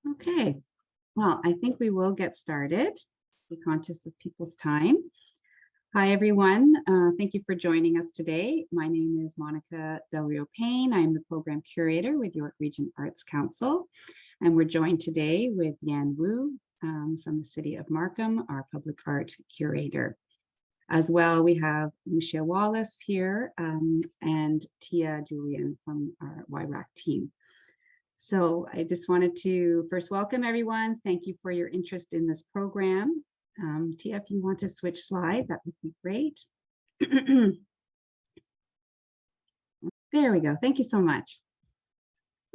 Okay, well, I think we will get started. Be conscious of people's time. Hi, everyone. Thank you for joining us today. My name is Monica Del Rio Payne. I'm the program curator with York Region Arts Council, and we're joined today with Yan Wu from the City of Markham, our public art curator. As well, we have Lucia Wallace here and Tia Julian from our YRAC team. So I just wanted to first welcome everyone. Thank you for your interest in this program. Tia, if you want to switch slide, that would be great. There we go. Thank you so much.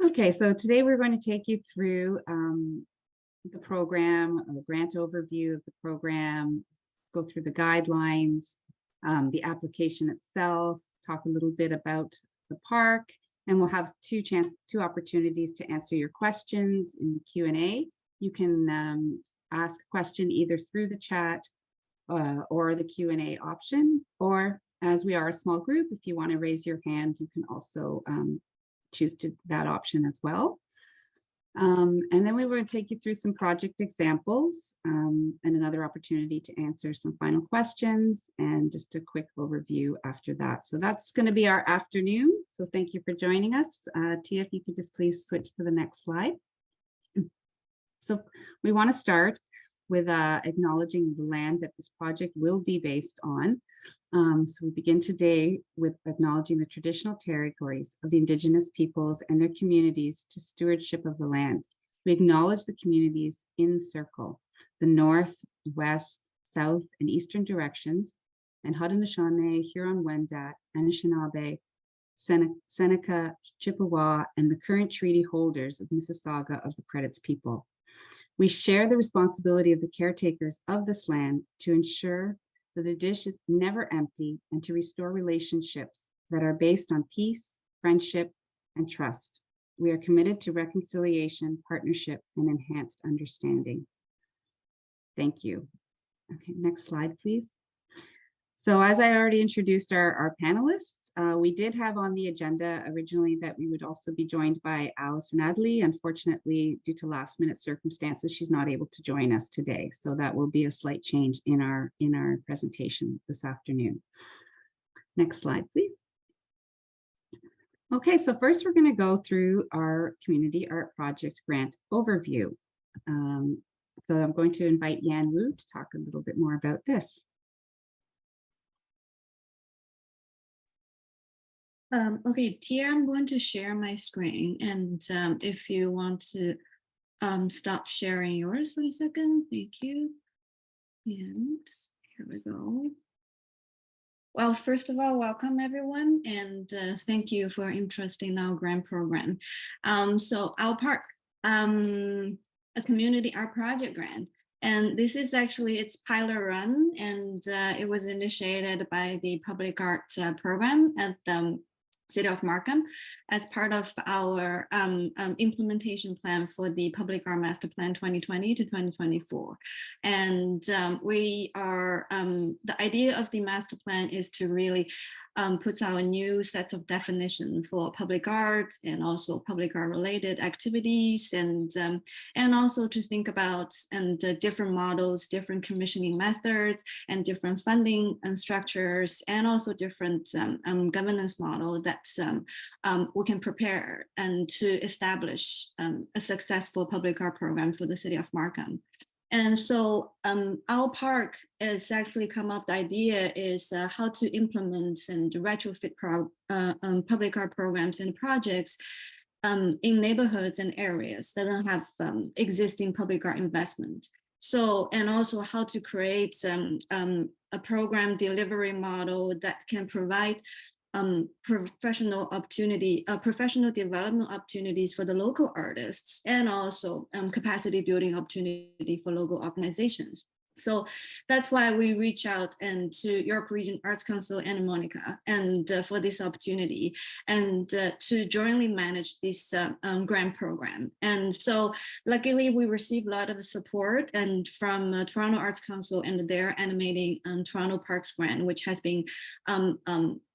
Okay, so today we're going to take you through the program, a grant overview of the program, go through the guidelines, the application itself, talk a little bit about the park, and we'll have two opportunities to answer your questions in the Q&A. You can ask a question either through the chat or the Q&A option, or as we are a small group, if you want to raise your hand, you can also choose that option as well. And then we were going to take you through some project examples and another opportunity to answer some final questions and just a quick overview after that. So that's going to be our afternoon. So thank you for joining us. Tia, if you could just please switch to the next slide. So we want to start with acknowledging the land that this project will be based on. So we begin today with acknowledging the traditional territories of the Indigenous peoples and their communities to stewardship of the land. We acknowledge the communities in circle, the north, west, south, and eastern directions, and Haudenosaunee, Huron-Wendat, Anishinaabe, Seneca, Chippewa, and the current treaty holders of Mississauga of the Credits people. We share the responsibility of the caretakers of this land to ensure that the dish is never empty and to restore relationships that are based on peace, friendship, and trust. We are committed to reconciliation, partnership, and enhanced understanding. Thank you. Okay, next slide, please. So as I already introduced our panelists, we did have on the agenda originally that we would also be joined by Alison Adley. Unfortunately, due to last minute circumstances, she's not able to join us today. So that will be a slight change in our presentation this afternoon. Next slide, please. Okay, so first we're going to go through our community art project grant overview. So I'm going to invite Yan Wu to talk a little bit more about this. Okay, here I'm going to share my screen, and if you want to stop sharing yours for a second, thank you. And here we go. Well, first of all, welcome everyone, and thank you for interest in our grant program. So our park, a community art project grant. And this is actually its pilot run, and it was initiated by the public arts program at the City of Markham as part of our implementation plan for the Public Art Master Plan 2020 to 2024. And we are, the idea of the master plan is to really put our new sets of definition for public art and also public art related activities, and also to think about different models, different commissioning methods, and different funding and structures, and also different governance model that we can prepare and to establish a successful public art program for the City of Markham. And so our park has actually come up, the idea is how to implement and retrofit public art programs and projects in neighborhoods and areas that don't have existing public art investment. So, and also how to create a program delivery model that can provide professional development opportunities for the local artists, and also capacity building opportunity for local organizations. So that's why we reach out and to York Region Arts Council and Monica and for this opportunity and to jointly manage this grant program. And so luckily we received a lot of support and from Toronto Arts Council and their animating Toronto Parks grant, which has been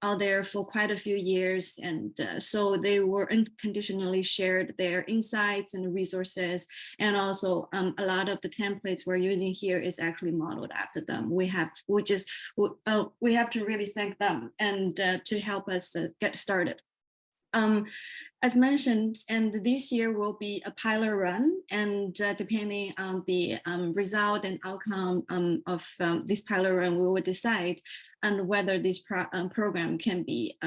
out there for quite a few years. And so they were unconditionally shared their insights and resources. And also a lot of the templates we're using here is actually modeled after them. We have to really thank them and to help us get started. As mentioned, and this year will be a pilot run, and depending on the result and outcome of this pilot run, we will decide on whether this program can be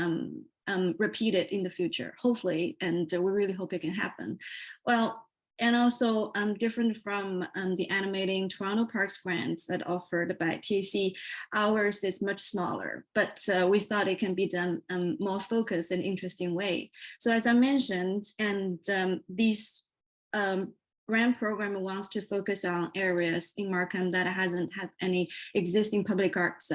repeated in the future, hopefully, and we really hope it can happen. Well, and also different from the Animating Toronto Parks grants that offered by TAC, ours is much smaller, but we thought it can be done more focused and interesting way. So as I mentioned, and this grant program wants to focus on areas in Markham that hasn't had any existing public arts,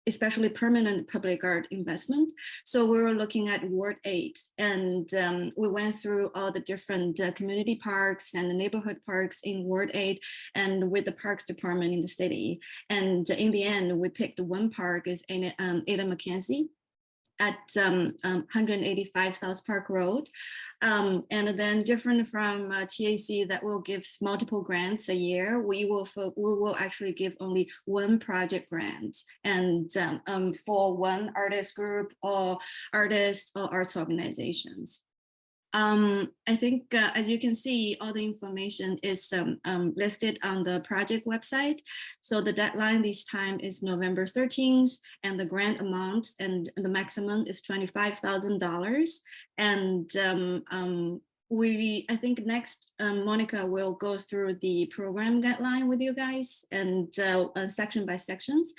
especially permanent public art investment. So we were looking at Ward 8, and we went through all the different community parks and the neighborhood parks in Ward 8 and with the Parks Department in the city. And in the end, we picked one park is Ada McKenzie at 185 South Park Road. And then different from TAC that will give multiple grants a year, we will actually give only one project grant, and for one artist group or artists or arts organizations. I think, as you can see, all the information is listed on the project website. So the deadline this time is November 13th, and the grant amount and the maximum is $25,000. And I think next, Monica will go through the program guideline with you guys and section by sections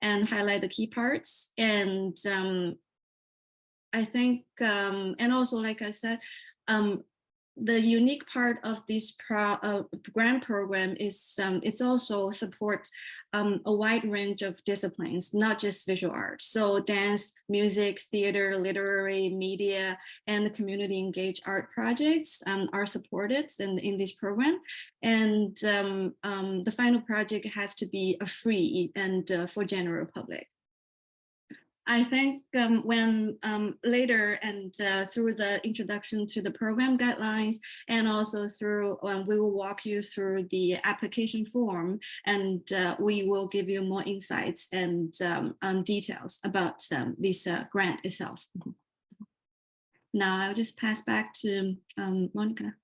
and highlight the key parts. And I think, and also, like I said, the unique part of this grant program is it's also support a wide range of disciplines, not just visual art. So dance, music, theater, literary, media, and the community engaged art projects are supported in this program. And the final project has to be free and for general public. I think when later and through the introduction to the program guidelines, and also through, we will walk you through the application form, and we will give you more insights and details about this grant itself. Now I'll just pass back to Monica.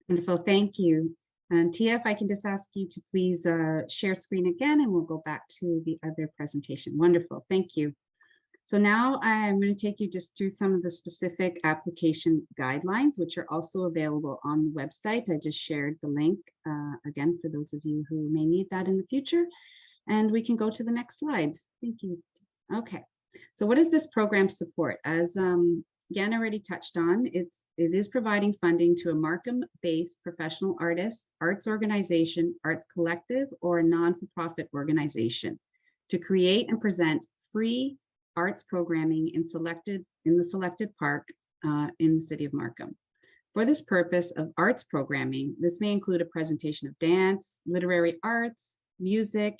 Wonderful, thank you. And Tia, if I can just ask you to please share screen again, and we'll go back to the other presentation. Wonderful, thank you. So now I'm going to take you just through some of the specific application guidelines, which are also available on the website. I just shared the link again for those of you who may need that in the future. And we can go to the next slide. Thank you. Okay, so what does this program support? As Jan already touched on, it is providing funding to a Markham-based professional artist, arts organization, arts collective, or a non-for-profit organization to create and present free arts programming in the selected park in the city of Markham. For this purpose of arts programming, this may include a presentation of dance, literary arts, music,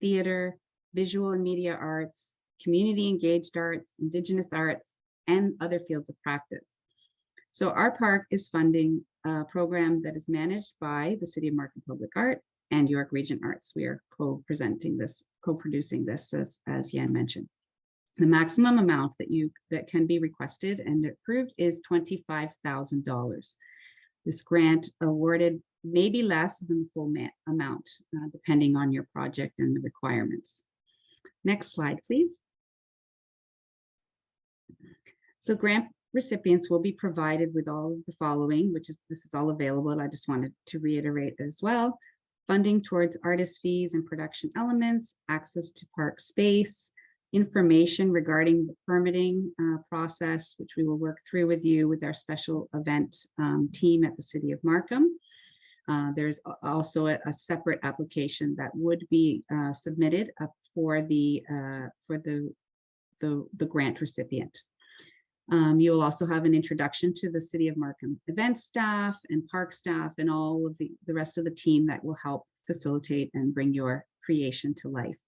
theater, visual and media arts, community engaged arts, indigenous arts, and other fields of practice. So our park is funding a program that is managed by the City of Markham Public Art and York Region Arts. We are co-producing this, as Jan mentioned. The maximum amount that can be requested and approved is $25,000. This grant awarded may be less than the full amount, depending on your project and the requirements. Next slide, please. So grant recipients will be provided with all of the following, this is all available. I just wanted to reiterate as well. Funding towards artist fees and production elements, access to park space, information regarding the permitting process, which we will work through with you with our special event team at the City of Markham. There's also a separate application that would be submitted for the grant recipient. You will also have an introduction to the City of Markham event staff and park staff and all of the rest of the team that will help facilitate and bring your creation to life.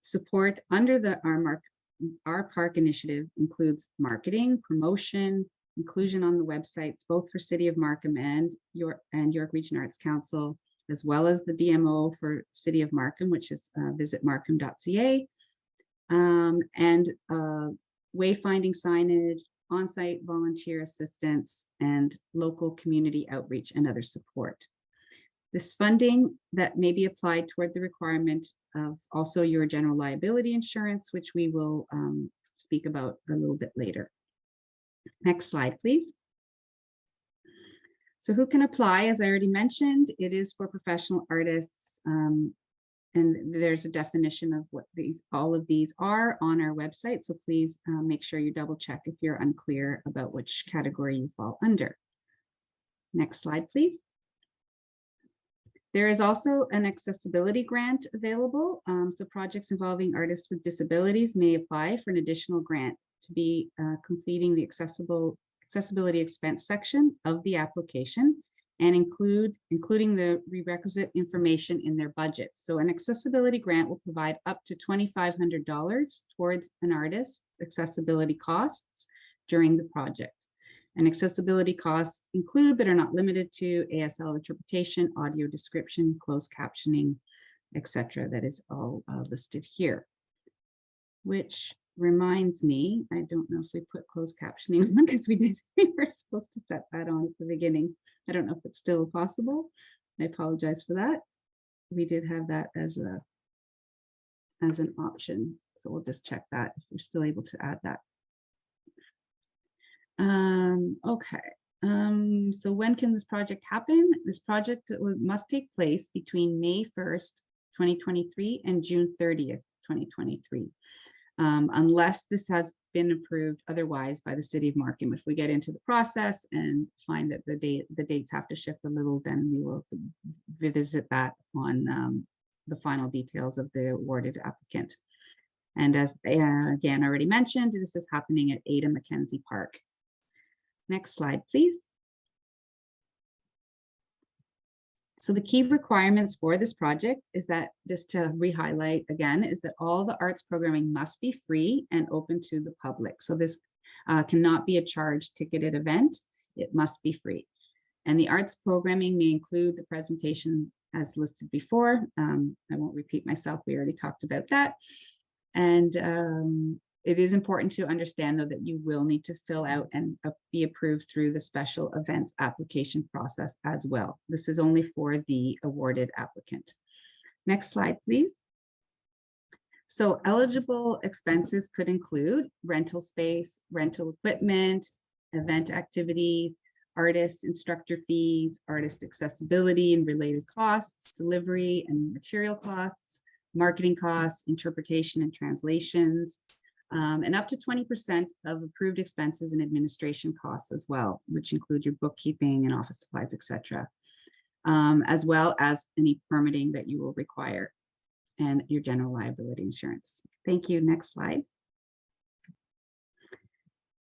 Support under the Our Park initiative includes marketing, promotion, inclusion on the websites, both for City of Markham and York Region Arts Council, as well as the DMO for City of Markham, which is visit markham.ca, and wayfinding signage, on-site volunteer assistance, and local community outreach and other support. This funding that may be applied toward the requirement of also your general liability insurance, which we will speak about a little bit later. Next slide, please. So who can apply? As I already mentioned, it is for professional artists, and there's a definition of what all of these are on our website. So please make sure you double check if you're unclear about which category you fall under. Next slide, please. There is also an accessibility grant available. So projects involving artists with disabilities may apply for an additional grant to be completing the accessibility expense section of the application and including the prerequisite information in their budgets. So an accessibility grant will provide up to $2,500 towards an artist's accessibility costs during the project. And accessibility costs include, but are not limited to, ASL interpretation, audio description, closed captioning, etc. That is all listed here. Which reminds me, I don't know if we put closed captioning on because we were supposed to set that on at the beginning. I don't know if it's still possible. I apologize for that. We did have that as an option. So we'll just check that if we're still able to add that. Okay. So when can this project happen? This project must take place between May 1st, 2023 and June 30th, 2023. Unless this has been approved otherwise by the City of Markham. If we get into the process and find that the dates have to shift a little, then we will revisit that on the final details of the awarded applicant. And as again already mentioned, this is happening at Ada Mackenzie Park. Next slide, please. So the key requirements for this project is that, just to re-highlight again, is that all the arts programming must be free and open to the public. So this cannot be a charged ticketed event. It must be free. And the arts programming may include the presentation as listed before. I won't repeat myself. We already talked about that. And it is important to understand, though, that you will need to fill out and be approved through the special events application process as well. This is only for the awarded applicant. Next slide, please. So eligible expenses could include rental space, rental equipment, event activities, artist instructor fees, artist accessibility and related costs, delivery and material costs, marketing costs, interpretation and translations, and up to 20% of approved expenses and administration costs as well, which include your bookkeeping and office supplies, etc., as well as any permitting that you will require and your general liability insurance. Thank you. Next slide.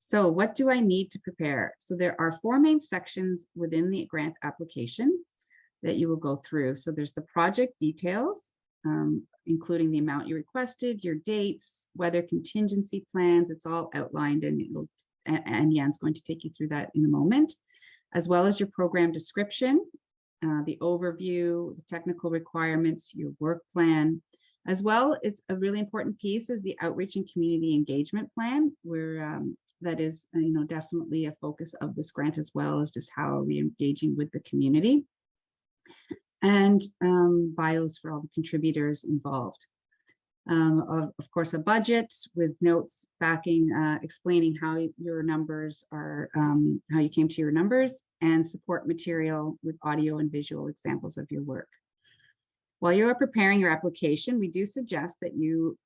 So what do I need to prepare? So there are 4 main sections within the grant application that you will go through. So there's the project details, including the amount you requested, your dates, weather contingency plans. It's all outlined, and Jan's going to take you through that in a moment, as well as your program description, the overview, the technical requirements, your work plan, as well. It's a really important piece is the outreach and community engagement plan, where that is, definitely a focus of this grant, as well as just how are we engaging with the community. And bios for all the contributors involved. Of course, a budget with notes backing, explaining how your numbers are, how you came to your numbers, and support material with audio and visual examples of your work. While you are preparing your application, we do suggest that you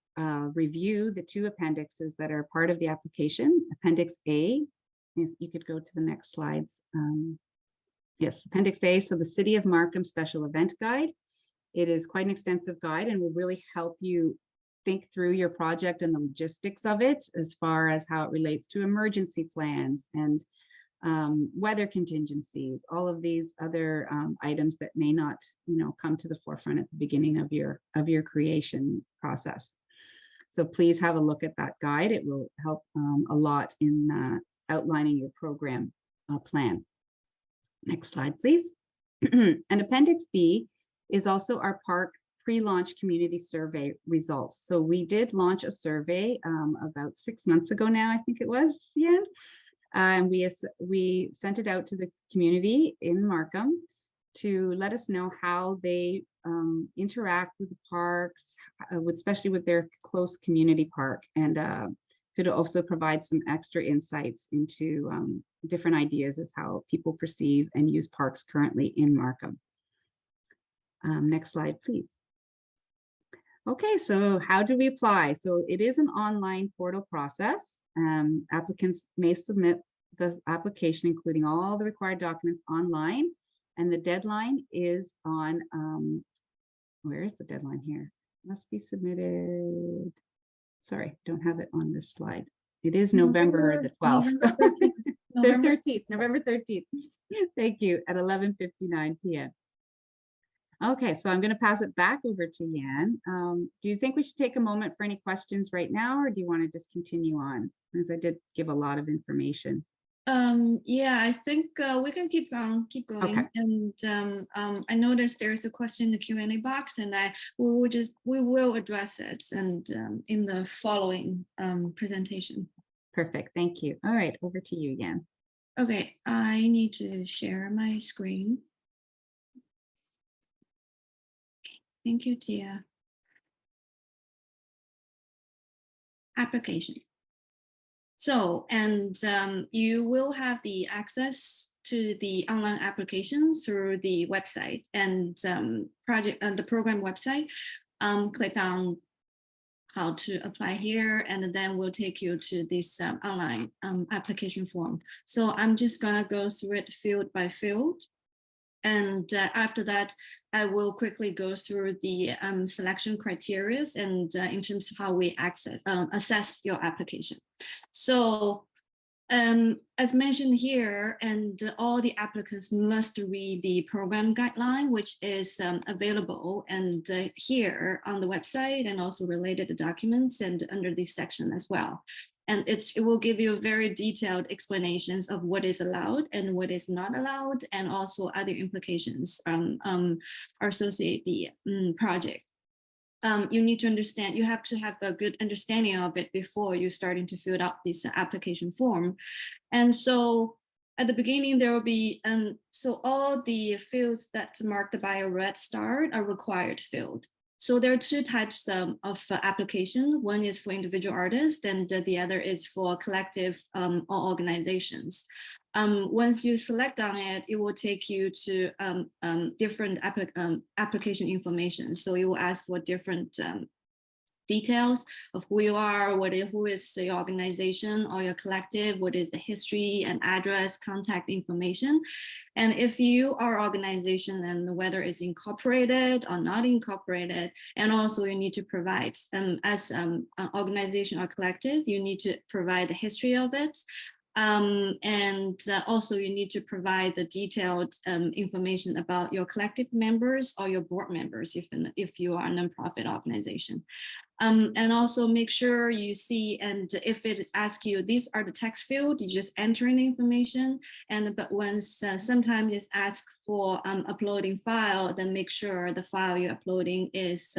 review the 2 appendixes that are part of the application. Appendix A, if you could go to the next slides. Yes, Appendix A, so the City of Markham Special Event Guide. It is quite an extensive guide and will really help you think through your project and the logistics of it, as far as how it relates to emergency plans and weather contingencies, all of these other items that may not, come to the forefront at the beginning of your creation process. So please have a look at that guide. It will help a lot in outlining your program plan. Next slide, please. And Appendix B is also our park pre-launch community survey results. So we did launch a survey about 6 months ago now, I think it was, Yan. And we sent it out to the community in Markham to let us know how they interact with the parks, especially with their close community park, and could also provide some extra insights into different ideas as how people perceive and use parks currently in Markham. Next slide, please. Okay, so how do we apply? So it is an online portal process. Applicants may submit the application, including all the required documents, online, and the deadline is on, where is the deadline here? Must be submitted. Sorry, don't have it on this slide. It is November the 12th. November 13th. Thank you, at 11:59 p.m. Okay, so I'm going to pass it back over to Yan. Do you think we should take a moment for any questions right now, or do you want to just continue on? Because I did give a lot of information. Yeah, I think we can keep going. Okay. And I noticed there's a question in the Q&A box, and we will address it and in the following presentation. Perfect. Thank you. All right, over to you, Yan. Okay, I need to share my screen. Thank you, Tia. Application. So, and you will have the access to the online application through the website and the program website. Click on how to apply here, and then we'll take you to this online application form. So I'm just gonna go through it field by field. And after that, I will quickly go through the selection criteria and in terms of how we assess your application. So as mentioned here, and all the applicants must read the program guideline, which is available and here on the website, and also related documents and under this section as well. And it will give you very detailed explanations of what is allowed and what is not allowed, and also other implications associated the project. You need to understand, you have to have a good understanding of it before you're starting to fill out this application form. And so at the beginning, there will be, so all the fields that's marked by a red star are required field. So there are two types of application. One is for individual artists, and the other is for collective or organizations. Once you select on it, it will take you to different application information. So it will ask for different details of who you are, who is your organization or your collective, what is the history and address, contact information. And if you are organization, and whether it's incorporated or not incorporated, and also you need to provide, as an organization or collective, you need to provide the history of it. And also you need to provide the detailed information about your collective members or your board members if you are a nonprofit organization. And also make sure you see, and if it is asked you, these are the text field, you just enter in the information. And but once sometimes it's asked for uploading file, then make sure the file you're uploading is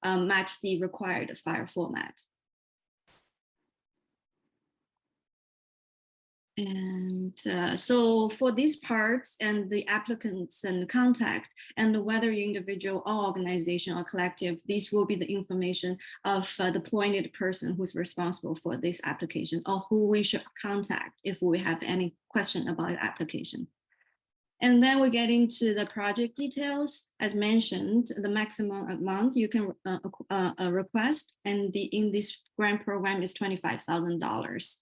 match the required file format. And so for these parts and the applicants and contact, and whether you're individual or organization or collective, these will be the information of the appointed person who's responsible for this application, or who we should contact if we have any question about your application. And then we get into the project details. As mentioned, the maximum amount you can request, and in this grant program is $25,000.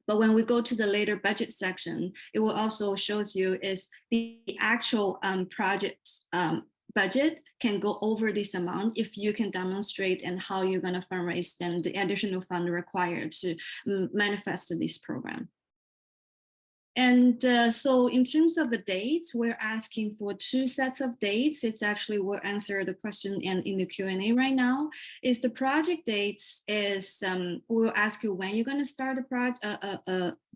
But when we go to the later budget section, it will also shows you is the actual project budget can go over this amount if you can demonstrate and how you're going to fundraise and the additional fund required to manifest this program. And so in terms of the dates, we're asking for 2 sets of dates. It's actually, we'll answer the question in the Q&A right now. Is the project dates is, we'll ask you when you're gonna start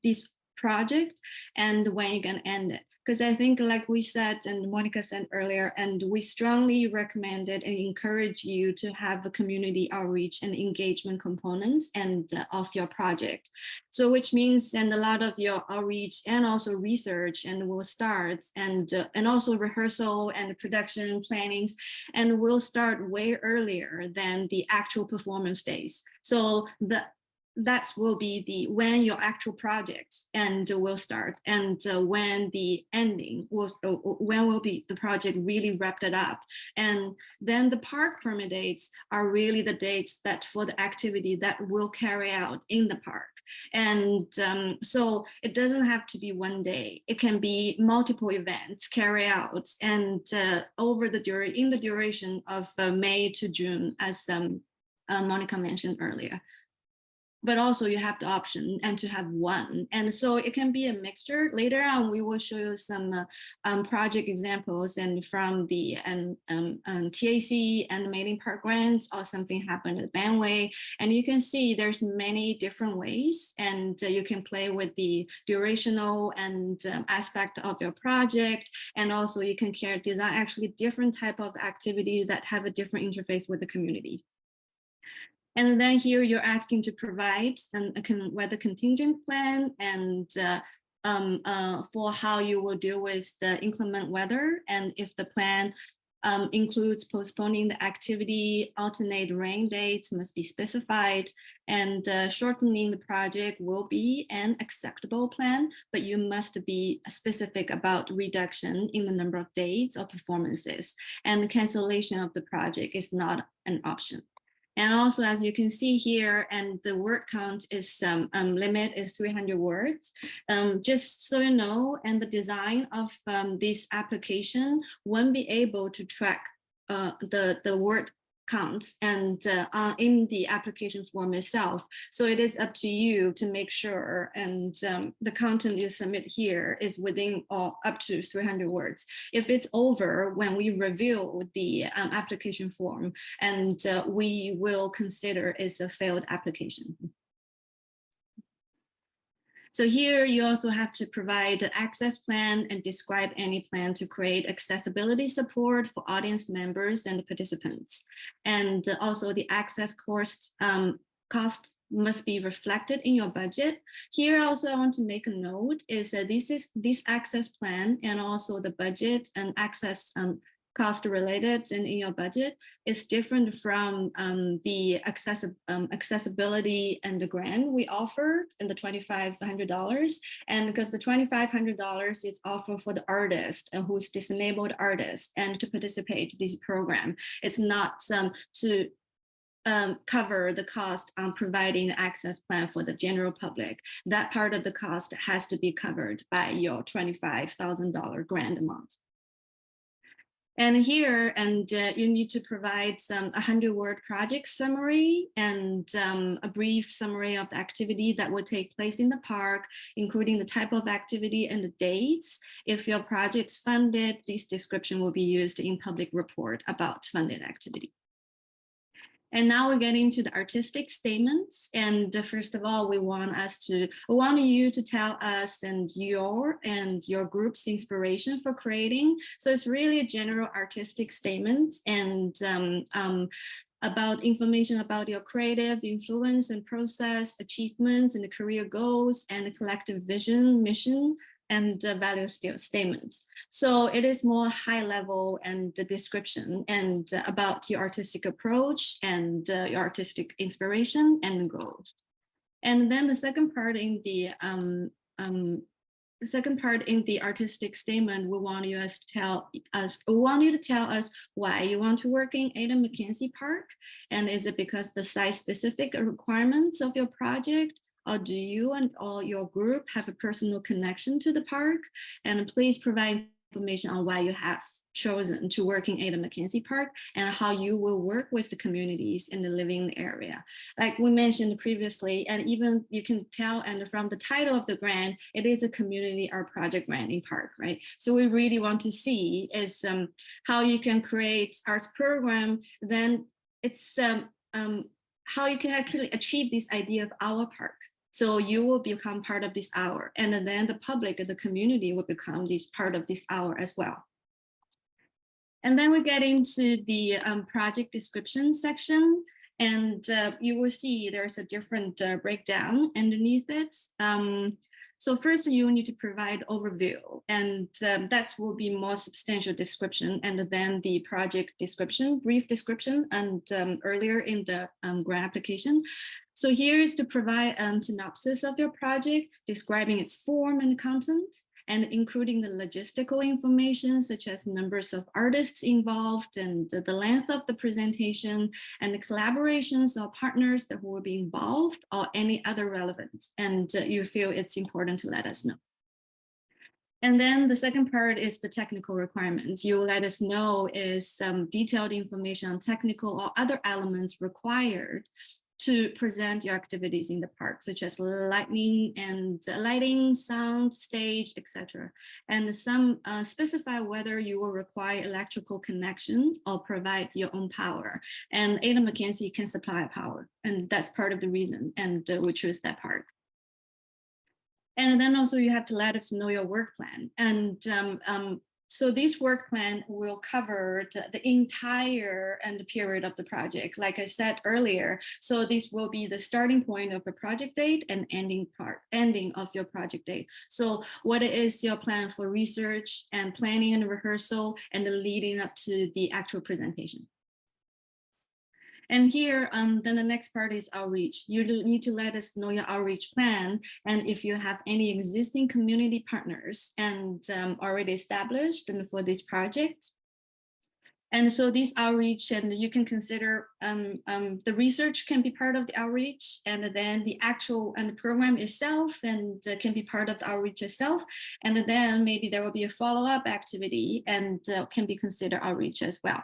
this project and when you're gonna end it. Because I think, like we said and Monica said earlier, and we strongly recommended and encourage you to have a community outreach and engagement components and of your project. So which means, and a lot of your outreach and also research and will start, and also rehearsal and production plannings, and will start way earlier than the actual performance days. So that will be the when your actual project and will start, and when the ending will, when will be the project really wrapped it up. And then the park permit dates are really the dates that for the activity that will carry out in the park. And so it doesn't have to be one day. It can be multiple events carry out, and over the duration of May to June, as Monica mentioned earlier. But also you have the option and to have one. And so it can be a mixture. Later on, we will show you some project examples and from the TAC animating park grants, or something happened at Bandway. And you can see there's many different ways, and you can play with the durational and aspect of your project. And also you can design actually different type of activity that have a different interface with the community. And then here you're asking to provide a weather contingent plan and for how you will deal with the inclement weather, and if the plan includes postponing the activity, alternate rain dates must be specified, and shortening the project will be an acceptable plan, but you must be specific about reduction in the number of days or performances, and cancellation of the project is not an option. And also, as you can see here, and the word count is limit is 300 words. Just so you know, and the design of this application won't be able to track the word counts and in the application form itself. So it is up to you to make sure, and the content you submit here is within up to 300 words. If it's over, when we review the application form, and we will consider it's a failed application. So here you also have to provide an access plan and describe any plan to create accessibility support for audience members and participants. And also the access cost must be reflected in your budget. Here also I want to make a note is that this access plan and also the budget and access cost related and in your budget is different from the accessibility and the grant we offered in the $2,500. And because the $2,500 is offered for the artist who's disabled artist and to participate in this program. It's not to cover the cost on providing the access plan for the general public. That part of the cost has to be covered by your $25,000 grant amount. And here, and you need to provide some 100-word project summary and a brief summary of the activity that will take place in the park, including the type of activity and the dates. If your project's funded, this description will be used in public report about funded activity. And now we're getting to the artistic statements. And first of all, we want you to tell us and your group's inspiration for creating. So it's really a general artistic statement and about information about your creative influence and process, achievements and the career goals and the collective vision, mission, and the value statement. So it is more high level and the description and about your artistic approach and your artistic inspiration and goals. And then the second part in the artistic statement, we want you to tell us why you want to work in Ada McKenzie Park, and is it because the site-specific requirements of your project? Or do you and all your group have a personal connection to the park? And please provide information on why you have chosen to work in Ada McKenzie Park and how you will work with the communities in the living area. Like we mentioned previously, and even you can tell, and from the title of the grant, it is a community art project grant in park, right? So we really want to see is how you can create arts program, then it's how you can actually achieve this idea of our park. So you will become part of this hour, and then the public and the community will become this part of this hour as well. And then we get into the project description section, and you will see there's a different breakdown underneath it. So first you need to provide overview, and that will be more substantial description, and then the project description, brief description, and earlier in the grant application. So here's to provide a synopsis of your project, describing its form and content, and including the logistical information such as numbers of artists involved and the length of the presentation and the collaborations or partners that will be involved or any other relevant. And you feel it's important to let us know. And then the second part is the technical requirements. You let us know is some detailed information on technical or other elements required to present your activities in the park, such as lighting, sound, stage, etc. And some specify whether you will require electrical connection or provide your own power. And Ada McKenzie can supply power, and that's part of the reason, and we choose that part. And then also you have to let us know your work plan. And so this work plan will cover the entire period of the project, like I said earlier. So this will be the starting point of the project date and ending of your project date. So what is your plan for research and planning and rehearsal and the leading up to the actual presentation? And here, then the next part is outreach. You need to let us know your outreach plan, and if you have any existing community partners and already established and for this project. And so this outreach, and you can consider the research can be part of the outreach, and then the actual and the program itself and can be part of the outreach itself. And then maybe there will be a follow-up activity and can be considered outreach as well.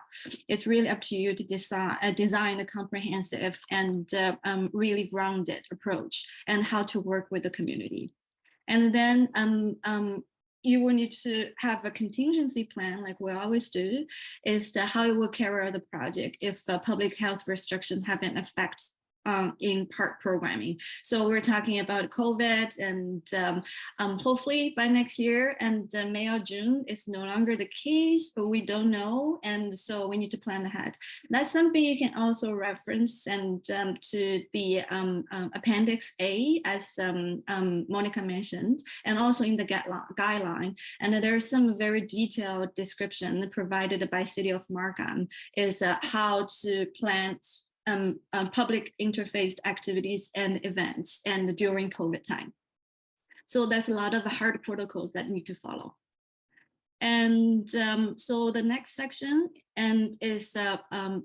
It's really up to you to design a comprehensive and really grounded approach and how to work with the community. And then you will need to have a contingency plan, like we always do, is to how you will carry out the project if public health restrictions have an effect in park programming. So we're talking about COVID, and hopefully by next year and May or June, it's no longer the case, but we don't know. And so we need to plan ahead. That's something you can also reference and to the Appendix A, as Monica mentioned, and also in the guideline. And there's some very detailed description provided by City of Markham is how to plan public interface activities and events and during COVID time. So there's a lot of hard protocols that need to follow. And so the next section is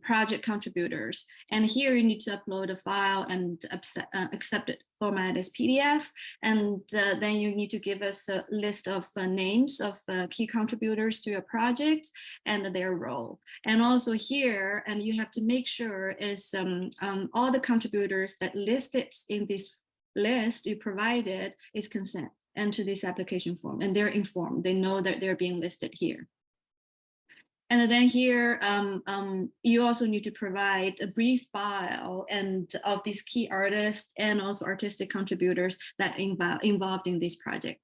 project contributors. And here you need to upload a file and accept it format as PDF. And then you need to give us a list of names of key contributors to your project and their role. And also here, and you have to make sure is all the contributors that listed in this list you provided is consent and to this application form, and they're informed, they know that they're being listed here. And then here, you also need to provide a brief bio and of these key artists and also artistic contributors that involved in this project.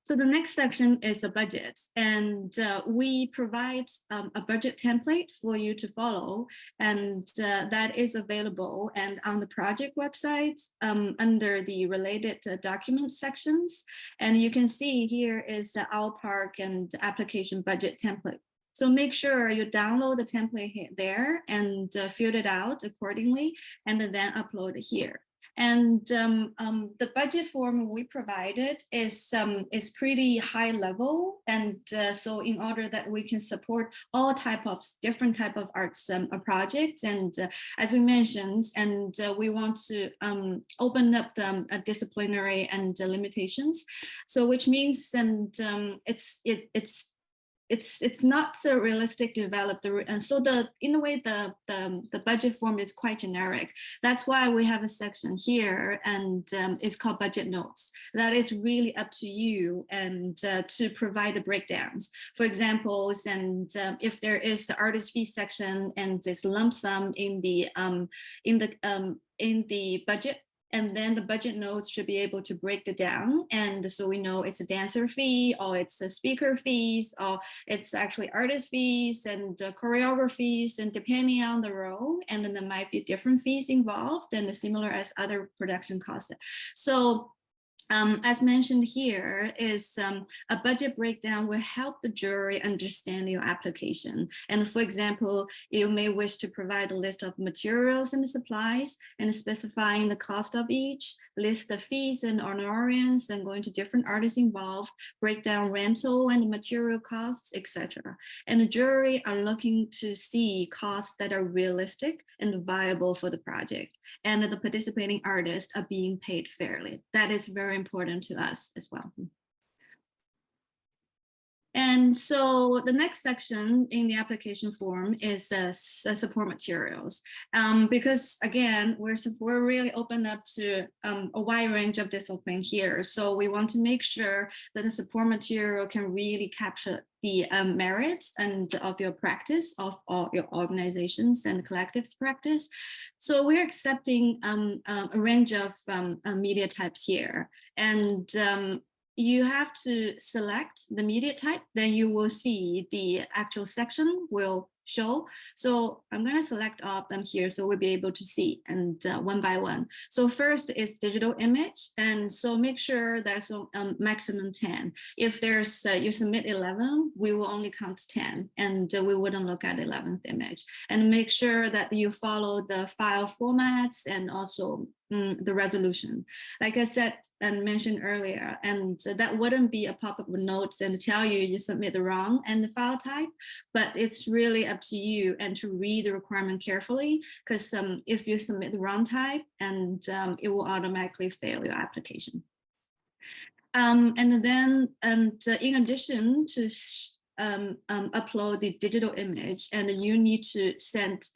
So the next section is the budget, and we provide a budget template for you to follow, and that is available and on the project website under the related document sections. And you can see here is the our park and application budget template. So make sure you download the template there and fill it out accordingly, and then upload it here. And the budget form we provided is pretty high level, and so in order that we can support all different type of arts projects, and as we mentioned, and we want to open up the disciplinary and limitations. So which means, and it's not so realistic to develop and so in a way the budget form is quite generic. That's why we have a section here, and it's called budget notes. That is really up to you, and to provide the breakdowns, for example, and if there is the artist fee section and this lump sum in the budget. And then the budget notes should be able to break it down. And so we know it's a dancer fee, or it's a speaker fees, or it's actually artist fees and choreographies, and depending on the role. And then there might be different fees involved, and similar as other production costs. So as mentioned here, is a budget breakdown will help the jury understand your application. And for example, you may wish to provide a list of materials and supplies, and specifying the cost of each, list the fees and honorariums, and going to different artists involved, break down rental and material costs, etc. And the jury are looking to see costs that are realistic and viable for the project, and the participating artists are being paid fairly. That is very important to us as well. And so the next section in the application form is support materials, because again, we're really open up to a wide range of discipline here. So we want to make sure that the support material can really capture the merits and of your practice, of all your organizations and collectives practice. So we're accepting a range of media types here, and you have to select the media type, then you will see the actual section will show. So I'm going to select all of them here so we'll be able to see, and one by one. So first is digital image, and so make sure there's a maximum 10. If there's you submit 11, we will only count 10, and we wouldn't look at 11th image. And make sure that you follow the file formats and also the resolution, like I said and mentioned earlier, and that wouldn't be a pop-up notes and tell you submit the wrong and the file type, but it's really up to you and to read the requirement carefully, because if you submit the wrong type, and it will automatically fail your application. And then, in addition to upload the digital image, and you need to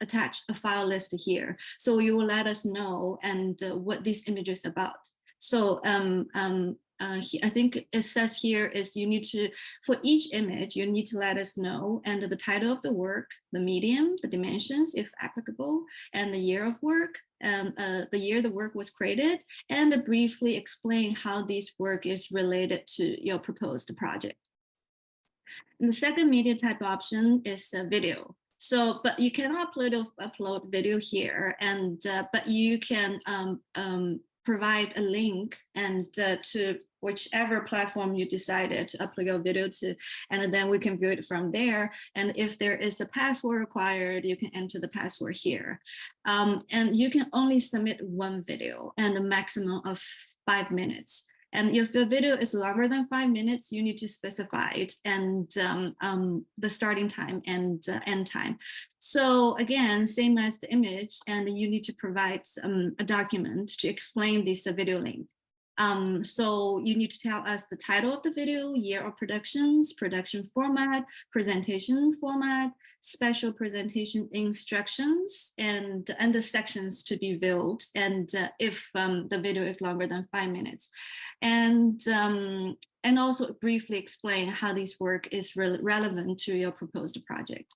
attach a file list here. So you will let us know and what this image is about. So I think it says here is you need to, for each image, you need to let us know and the title of the work, the medium, the dimensions if applicable, and the year of work, the year the work was created, and briefly explain how this work is related to your proposed project. And the second media type option is video. So, but you cannot upload video here, and but you can provide a link and to whichever platform you decided to upload your video to, and then we can view it from there. And if there is a password required, you can enter the password here. And you can only submit one video and a maximum of 5 minutes. And if the video is longer than 5 minutes, you need to specify it, and the starting time and end time. So again, same as the image, and you need to provide a document to explain this video link. So you need to tell us the title of the video, year of productions, production format, presentation format, special presentation instructions, and the sections to be viewed, and if the video is longer than 5 minutes. And also briefly explain how this work is relevant to your proposed project.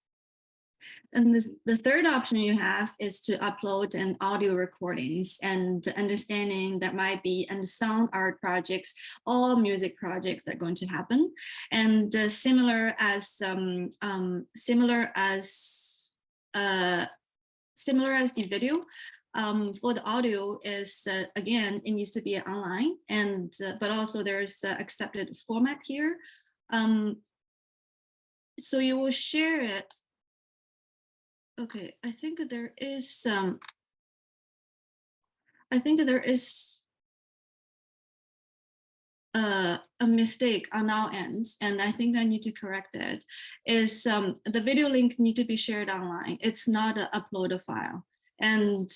And the third option you have is to upload an audio recordings, and understanding that might be and sound art projects, all music projects that are going to happen. And similar as the video, for the audio is again, it needs to be online, and but also there's accepted format here. So you will share it. Okay, I think there is some. I think there is a mistake on our end, and I think I need to correct it, is the video link need to be shared online. It's not an uploaded file. And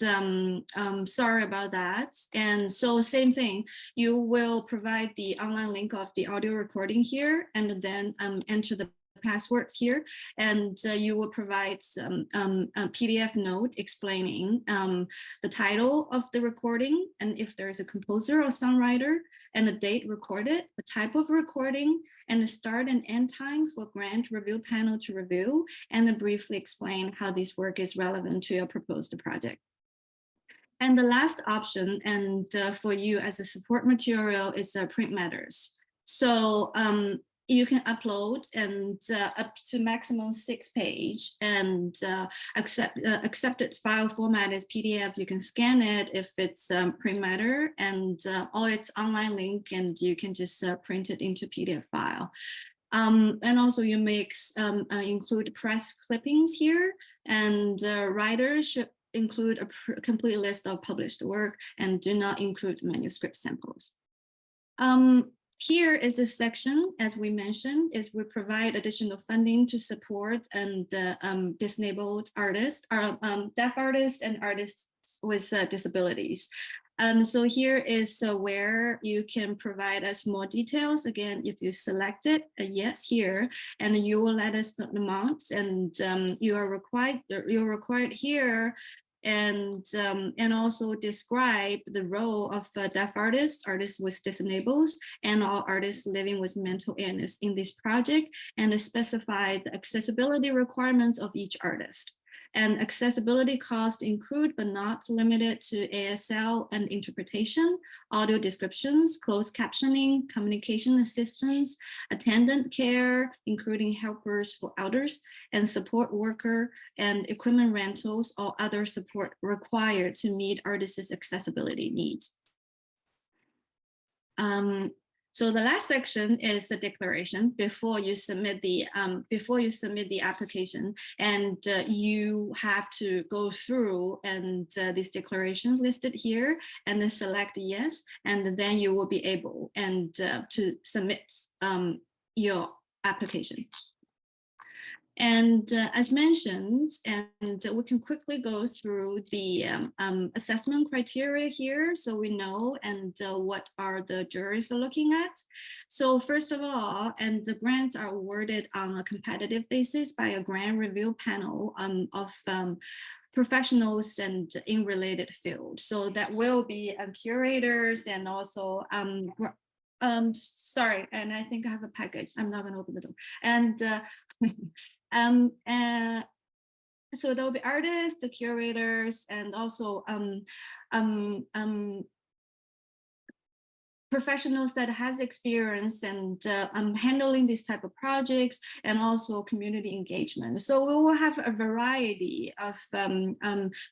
sorry about that. And so same thing, you will provide the online link of the audio recording here, and then enter the password here, and you will provide some a PDF note explaining the title of the recording, and if there's a composer or songwriter, and the date recorded, the type of recording, and the start and end time for grant review panel to review, and then briefly explain how this work is relevant to your proposed project. And the last option, and for you as a support material, is print matters. So you can upload and up to maximum 6 page, and accepted file format is PDF. You can scan it if it's print matter, and or it's online link, and you can just print it into PDF file. And also you may include press clippings here, and writers should include a complete list of published work and do not include manuscript samples. Here is the section, as we mentioned, is we provide additional funding to support and disabled artists, deaf artists and artists with disabilities. So here is where you can provide us more details. Again, if you select it, a yes here, and you will let us know the amounts, and you're required here, and also describe the role of deaf artists, artists with disabled, and all artists living with mental illness in this project, and specify the accessibility requirements of each artist. And accessibility costs include but not limited to ASL and interpretation, audio descriptions, closed captioning, communication assistance, attendant care, including helpers for elders, and support worker, and equipment rentals or other support required to meet artists' accessibility needs. So the last section is the declaration before you submit the application, and you have to go through and this declaration listed here, and then select yes, and then you will be able to submit your application. And as mentioned, and we can quickly go through the assessment criteria here, so we know and what are the juries are looking at. So first of all, and the grants are awarded on a competitive basis by a grant review panel of professionals and in related fields. So that will be curators, and also sorry, and I think I have a package. I'm not going to open the door. And so there'll be artists, the curators, and also professionals that has experience and handling these type of projects, and also community engagement. So we will have a variety of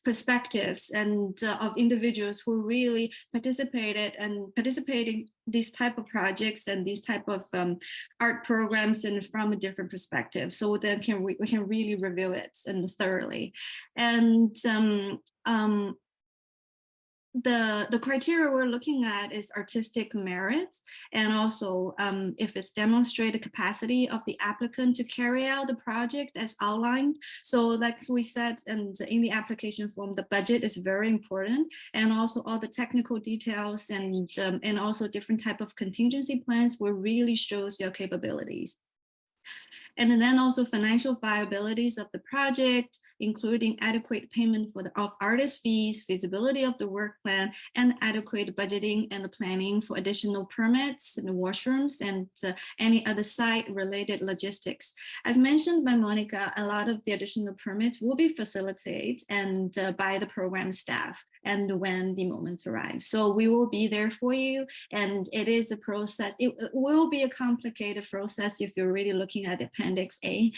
perspectives and of individuals who really participating these type of projects and these type of art programs, and from a different perspective. So then we can really review it and thoroughly. And the criteria we're looking at is artistic merits, and also if it's demonstrated capacity of the applicant to carry out the project as outlined. So like we said, and in the application form, the budget is very important, and also all the technical details and also different type of contingency plans will really shows your capabilities. And then also financial viabilities of the project, including adequate payment for of artist fees, feasibility of the work plan, and adequate budgeting and planning for additional permits and washrooms and any other site-related logistics. As mentioned by Monica, a lot of the additional permits will be facilitated and by the program staff, and when the moments arrive. So we will be there for you, and it is a process. It will be a complicated process if you're really looking at Appendix A.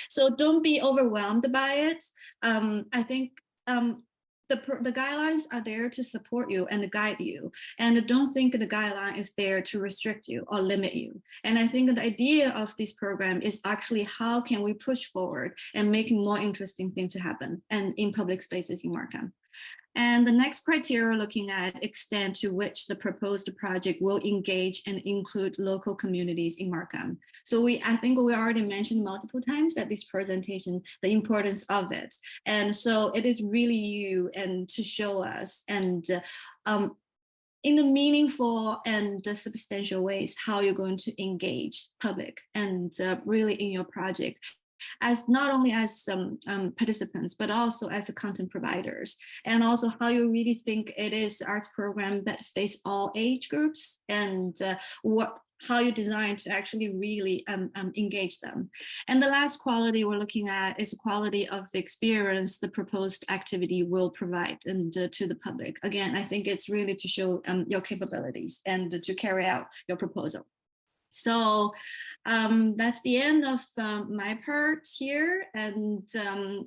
So don't be overwhelmed by it. I think the guidelines are there to support you and guide you, and don't think the guideline is there to restrict you or limit you. And I think the idea of this program is actually how can we push forward and make more interesting things to happen and in public spaces in Markham. And the next criteria we're looking at extent to which the proposed project will engage and include local communities in Markham. So I think we already mentioned multiple times at this presentation, the importance of it. And so it is really you and to show us and in a meaningful and substantial ways, how you're going to engage public and really in your project, as not only as participants, but also as a content providers, and also how you really think it is arts program that face all age groups, and how you design to actually really engage them. And the last quality we're looking at is the quality of the experience the proposed activity will provide and to the public. Again, I think it's really to show your capabilities and to carry out your proposal. So that's the end of my part here. And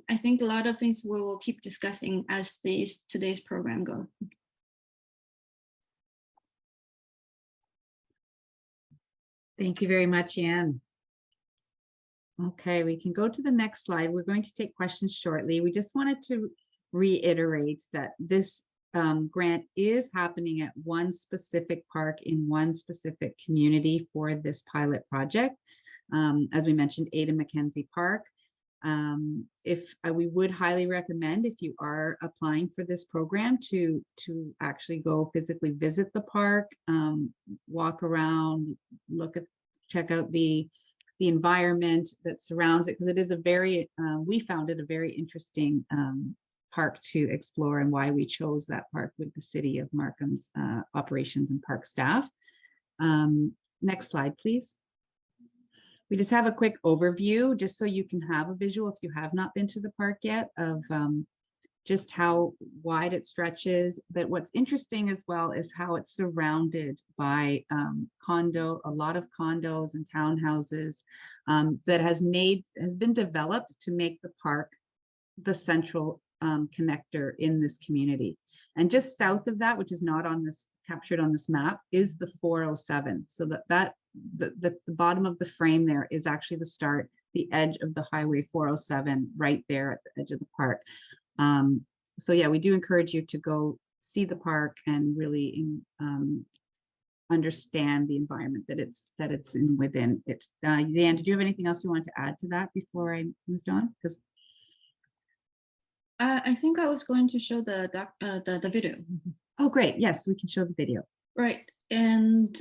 I think a lot of things we will keep discussing as today's program goes. Thank you very much, Anne. Okay, we can go to the next slide. We're going to take questions shortly. We just wanted to reiterate that this grant is happening at one specific park in one specific community for this pilot project. As we mentioned, Ada Mackenzie Park. We would highly recommend, if you are applying for this program, to actually go physically visit the park, walk around, check out the environment that surrounds it, because it is a very, we found it a very interesting park to explore, and why we chose that park with the City of Markham's operations and park staff. Next slide, please. We just have a quick overview, just so you can have a visual, if you have not been to the park yet, of just how wide it stretches. But what's interesting as well is how it's surrounded by a lot of condos and townhouses that has been developed to make the park the central connector in this community. And just south of that, which is not on this captured on this map, is the 407. So the bottom of the frame there is actually the edge of the highway 407, right there at the edge of the park. So yeah, we do encourage you to go see the park and really understand the environment that it's in within it. Dan, did you have anything else you wanted to add to that before I moved on? Because I think I was going to show the video. Oh, great. Yes, we can show the video. Right. And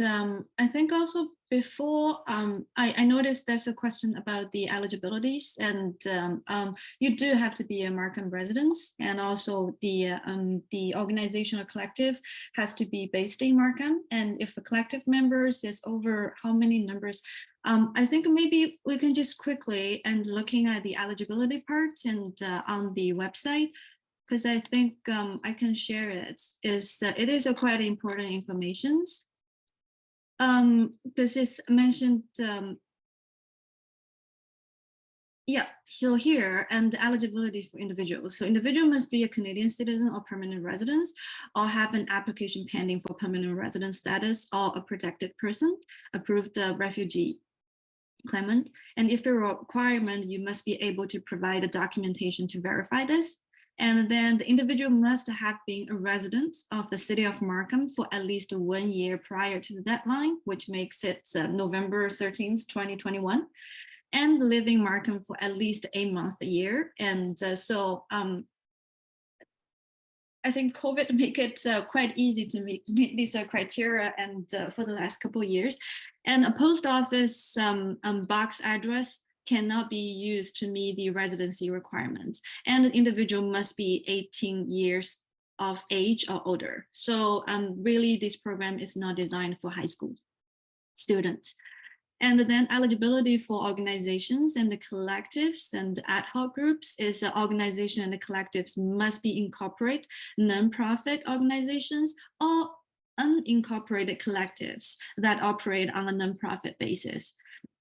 I think also before, I noticed there's a question about the eligibilities, and you do have to be a Markham resident, and also the organizational collective has to be based in Markham. And if the collective members is over how many numbers, I think maybe we can just quickly and looking at the eligibility parts and on the website, because I think I can share it, is that it is a quite important information. Because it's mentioned, yeah, so here, and the eligibility for individuals. So individual must be a Canadian citizen or permanent resident, or have an application pending for permanent resident status, or a protected person, approved refugee claimant. And if there are a requirement, you must be able to provide a documentation to verify this. And then the individual must have been a resident of the City of Markham for at least 1 year prior to the deadline, which makes it November 13th, 2021, and living Markham for at least a month a year. And so I think COVID make it quite easy to meet these criteria, and for the last couple of years. And a post office box address cannot be used to meet the residency requirements, and an individual must be 18 years of age or older. So really this program is not designed for high school students. And then eligibility for organizations and the collectives and ad hoc groups is an organization and the collectives must be incorporate non-profit organizations or unincorporated collectives that operate on a non-profit basis.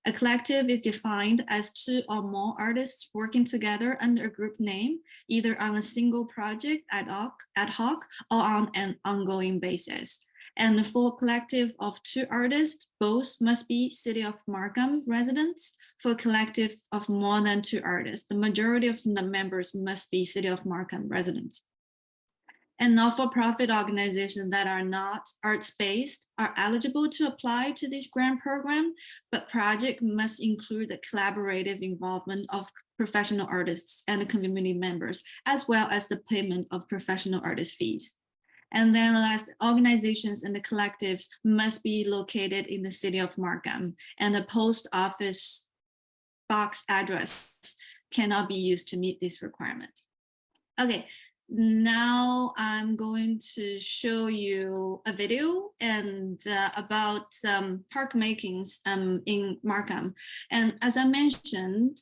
A collective is defined as 2 or more artists working together under a group name, either on a single project ad hoc or on an ongoing basis. And for a collective of 2 artists, both must be City of Markham residents. For a collective of more than 2 artists, the majority of the members must be City of Markham residents. And not-for-profit organizations that are not arts-based are eligible to apply to this grant program, but project must include the collaborative involvement of professional artists and community members, as well as the payment of professional artist fees. And then last, organizations and the collectives must be located in the city of Markham, and a post office box address cannot be used to meet this requirement. Okay, now I'm going to show you a video and about park makings in Markham. And as I mentioned,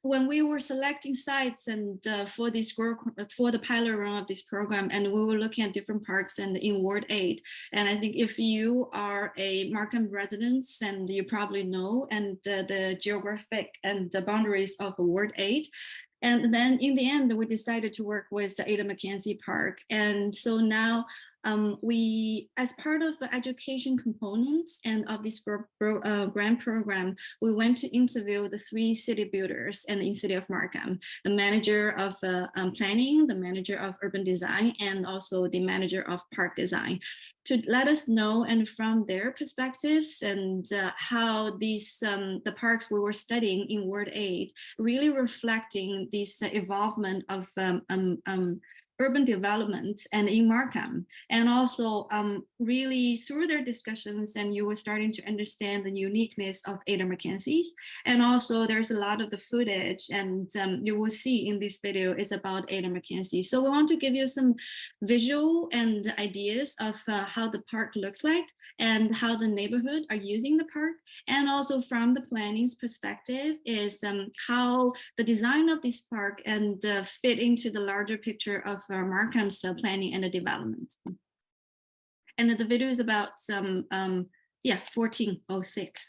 when we were selecting sites and for the pilot run of this program, and we were looking at different parks and in Ward 8, and I think if you are a Markham resident, and you probably know and the geographic and the boundaries of Ward 8. And then in the end, we decided to work with the Ada McKenzie Park. And so now we, as part of the education components and of this grant program, we went to interview the 3 city builders in the city of Markham, the manager of planning, the manager of urban design, and also the manager of park design, to let us know and from their perspectives and how these the parks we were studying in Ward 8 really reflecting this evolvement of urban development and in Markham, and also really through their discussions, and you were starting to understand the uniqueness of Ada McKenzie's, and also there's a lot of the footage, and you will see in this video is about Ada McKenzie. So we want to give you some visual and ideas of how the park looks like and how the neighborhood are using the park, and also from the planning's perspective is how the design of this park and fit into the larger picture of Markham's planning and the development. And the video is about 1406.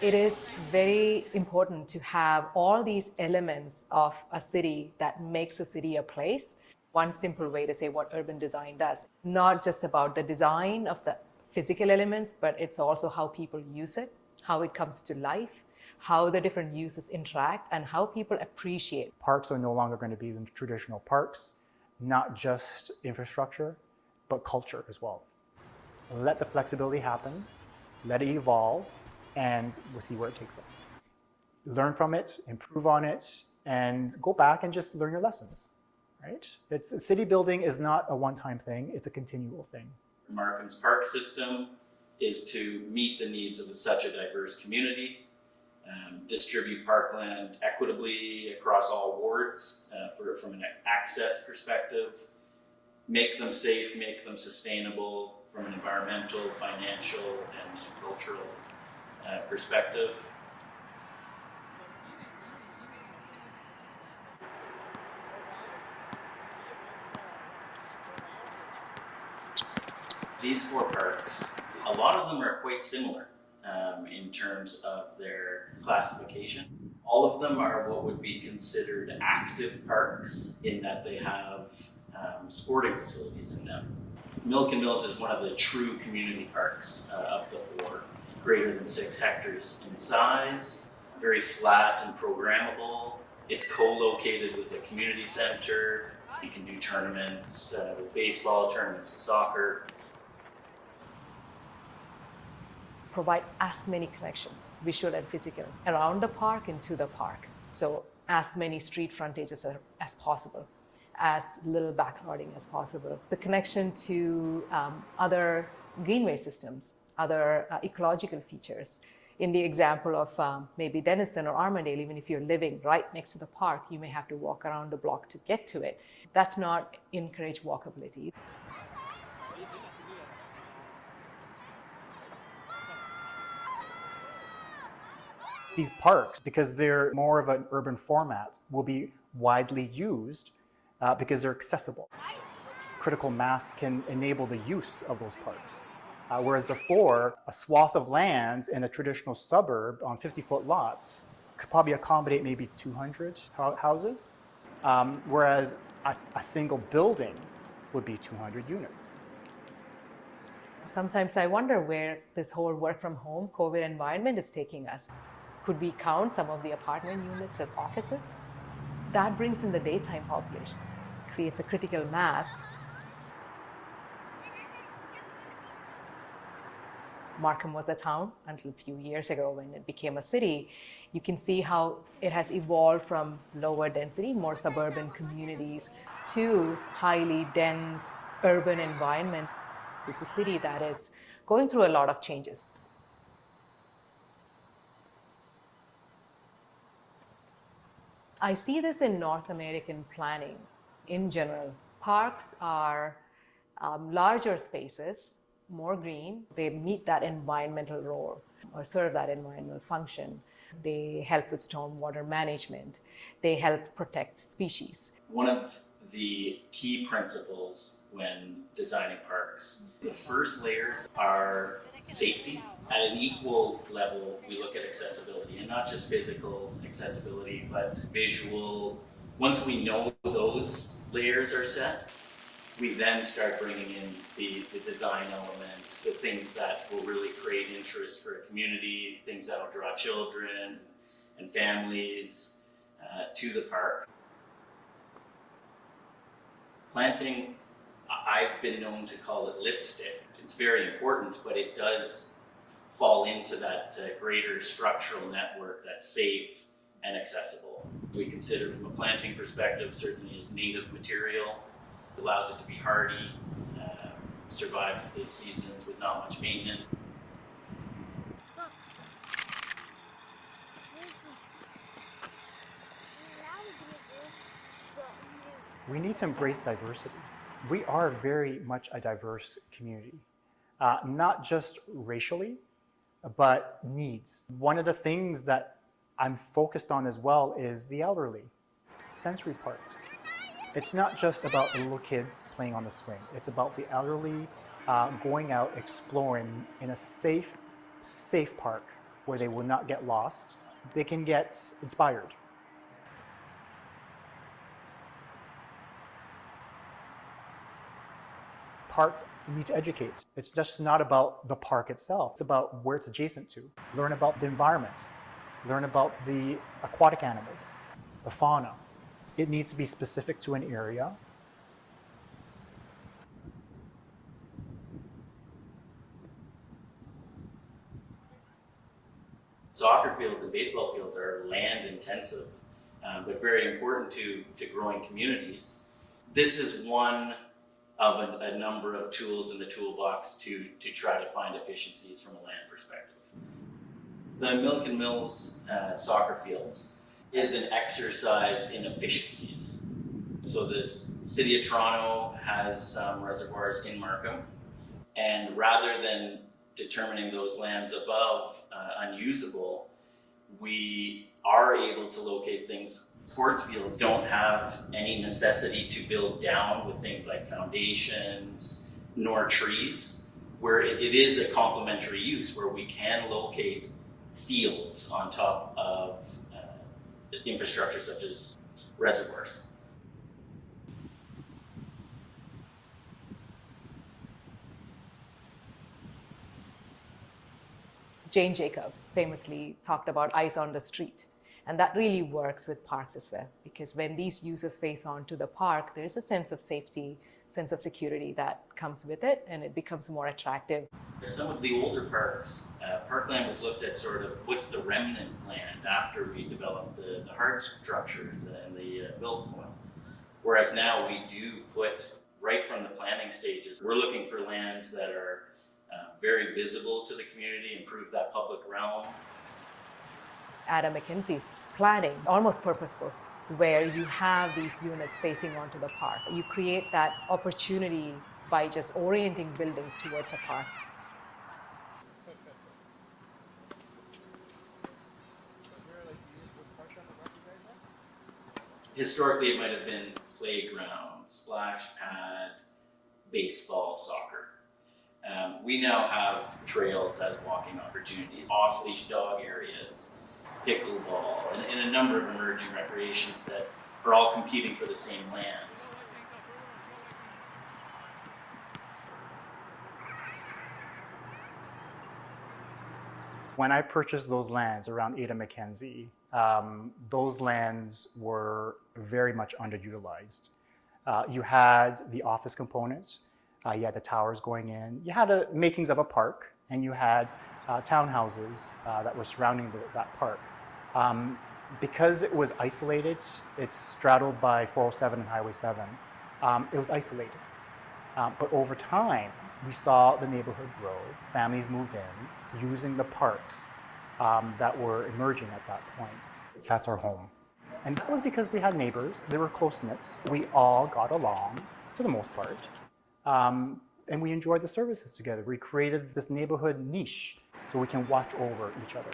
It is very important to have all these elements of a city that makes a city a place. One simple way to say what urban design does, not just about the design of the physical elements, but it's also how people use it, how it comes to life, how the different uses interact, and how people appreciate. Parks are no longer going to be the traditional parks, not just infrastructure, but culture as well. Let the flexibility happen, let it evolve, and we'll see where it takes us. Learn from it, improve on it, and go back and just learn your lessons, right? City building is not a one-time thing, it's a continual thing. Markham's park system is to meet the needs of such a diverse community, distribute parkland equitably across all wards from an access perspective, make them safe, make them sustainable from an environmental, financial, and cultural perspective. These 4 parks, a lot of them are quite similar in terms of their classification. All of them are what would be considered active parks in that they have sporting facilities in them. Milliken Mills is one of the true community parks of the 4. Greater than 6 hectares in size, very flat and programmable. It's co-located with a community center. You can do tournaments with baseball, tournaments with soccer. Provide as many connections, visual and physical, around the park and to the park. So as many street frontages as possible, as little backloading as possible. The connection to other greenway systems, other ecological features. In the example of maybe Denison or Armandale, even if you're living right next to the park, you may have to walk around the block to get to it. That's not encourage walkability. These parks, because they're more of an urban format, will be widely used because they're accessible. Critical mass can enable the use of those parks. Whereas before, a swath of land in a traditional suburb on 50-foot lots could probably accommodate maybe 200 houses, whereas a single building would be 200 units. Sometimes I wonder where this whole work from home COVID environment is taking us. Could we count some of the apartment units as offices? That brings in the daytime population, creates a critical mass. Markham was a town until a few years ago when it became a city. You can see how it has evolved from lower density, more suburban communities, to highly dense urban environment. It's a city that is going through a lot of changes. I see this in North American planning in general. Parks are larger spaces, more green. They meet that environmental role or serve that environmental function. They help with stormwater management. They help protect species. One of the key principles when designing parks, the first layers are safety. At an equal level, we look at accessibility, and not just physical accessibility, but visual. Once we know those layers are set, we then start bringing in the design element, the things that will really create interest for a community, things that will draw children and families to the park. Planting, I've been known to call it lipstick. It's very important, but it does fall into that greater structural network that's safe and accessible. We consider from a planting perspective, certainly as native material, it allows it to be hardy, survive the seasons with not much maintenance. We need to embrace diversity. We are very much a diverse community, not just racially, but needs. One of the things that I'm focused on as well is the elderly. Sensory parks. It's not just about the little kids playing on the swing. It's about the elderly going out, exploring in a safe park where they will not get lost. They can get inspired. Parks need to educate. It's just not about the park itself. It's about where it's adjacent to. Learn about the environment. Learn about the aquatic animals, the fauna. It needs to be specific to an area. Soccer fields and baseball fields are land intensive, but very important to growing communities. This is one of a number of tools in the toolbox to try to find efficiencies from a land perspective. The Milk and Mills soccer fields is an exercise in efficiencies. So the City of Toronto has some reservoirs in Markham, and rather than determining those lands above unusable, we are able to locate things. Sports fields don't have any necessity to build down with things like foundations nor trees, where it is a complementary use where we can locate fields on top of infrastructure such as reservoirs. Jane Jacobs famously talked about eyes on the street. And that really works with parks as well, because when these users face on to the park, there's a sense of safety, sense of security that comes with it, and it becomes more attractive. Some of the older parks, parkland was looked at sort of what's the remnant land after we developed the hard structures and the milfoil. Whereas now we do put, right from the planning stages, we're looking for lands that are very visible to the community, improve that public realm. Adam McKenzie's planning, almost purposeful, where you have these units facing onto the park. You create that opportunity by just orienting buildings towards a park. Historically, it might have been playground, splash pad, baseball, soccer. We now have trails as walking opportunities, off-leash dog areas, pickleball, and a number of emerging recreations that are all competing for the same land. When I purchased those lands around Ada Mackenzie, those lands were very much underutilized. You had the office components, you had the towers going in, you had makings of a park, and you had townhouses that were surrounding that park. Because it was isolated, it's straddled by 407 and Highway 7, it was isolated. But over time, we saw the neighborhood grow, families moved in, using the parks that were emerging at that point. That's our home. And that was because we had neighbors, they were close-knit, we all got along, to the most part, and we enjoyed the services together. We created this neighborhood niche so we can watch over each other.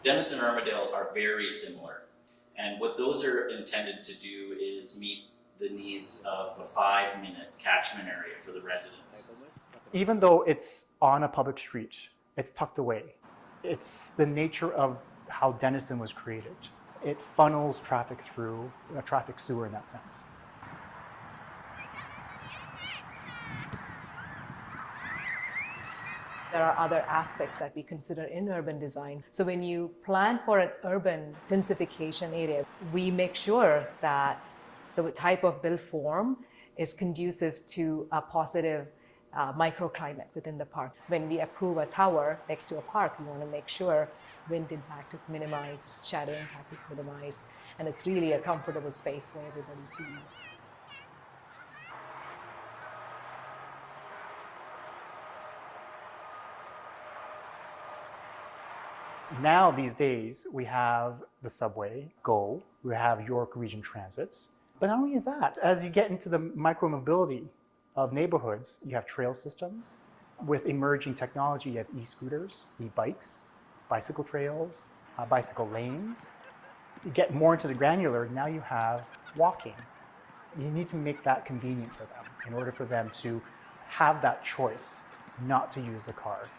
Dennis and Armadale are very similar. And what those are intended to do is meet the needs of a 5-minute catchment area for the residents. Even though it's on a public street, it's tucked away. It's the nature of how Denison was created. It funnels traffic through a traffic sewer in that sense. There are other aspects that we consider in urban design. So when you plan for an urban densification area, we make sure that the type of build form is conducive to a positive microclimate within the park. When we approve a tower next to a park, we want to make sure wind impact is minimized, shadow impact is minimized, and it's really a comfortable space for everybody to use. Now, these days, we have the subway, GO, we have York Region Transits. But not only that, as you get into the micro-mobility of neighborhoods, you have trail systems. With emerging technology, you have e-scooters, e-bikes, bicycle trails, bicycle lanes. You get more into the granular, now you have walking. You need to make that convenient for them in order for them to have that choice not to use a car.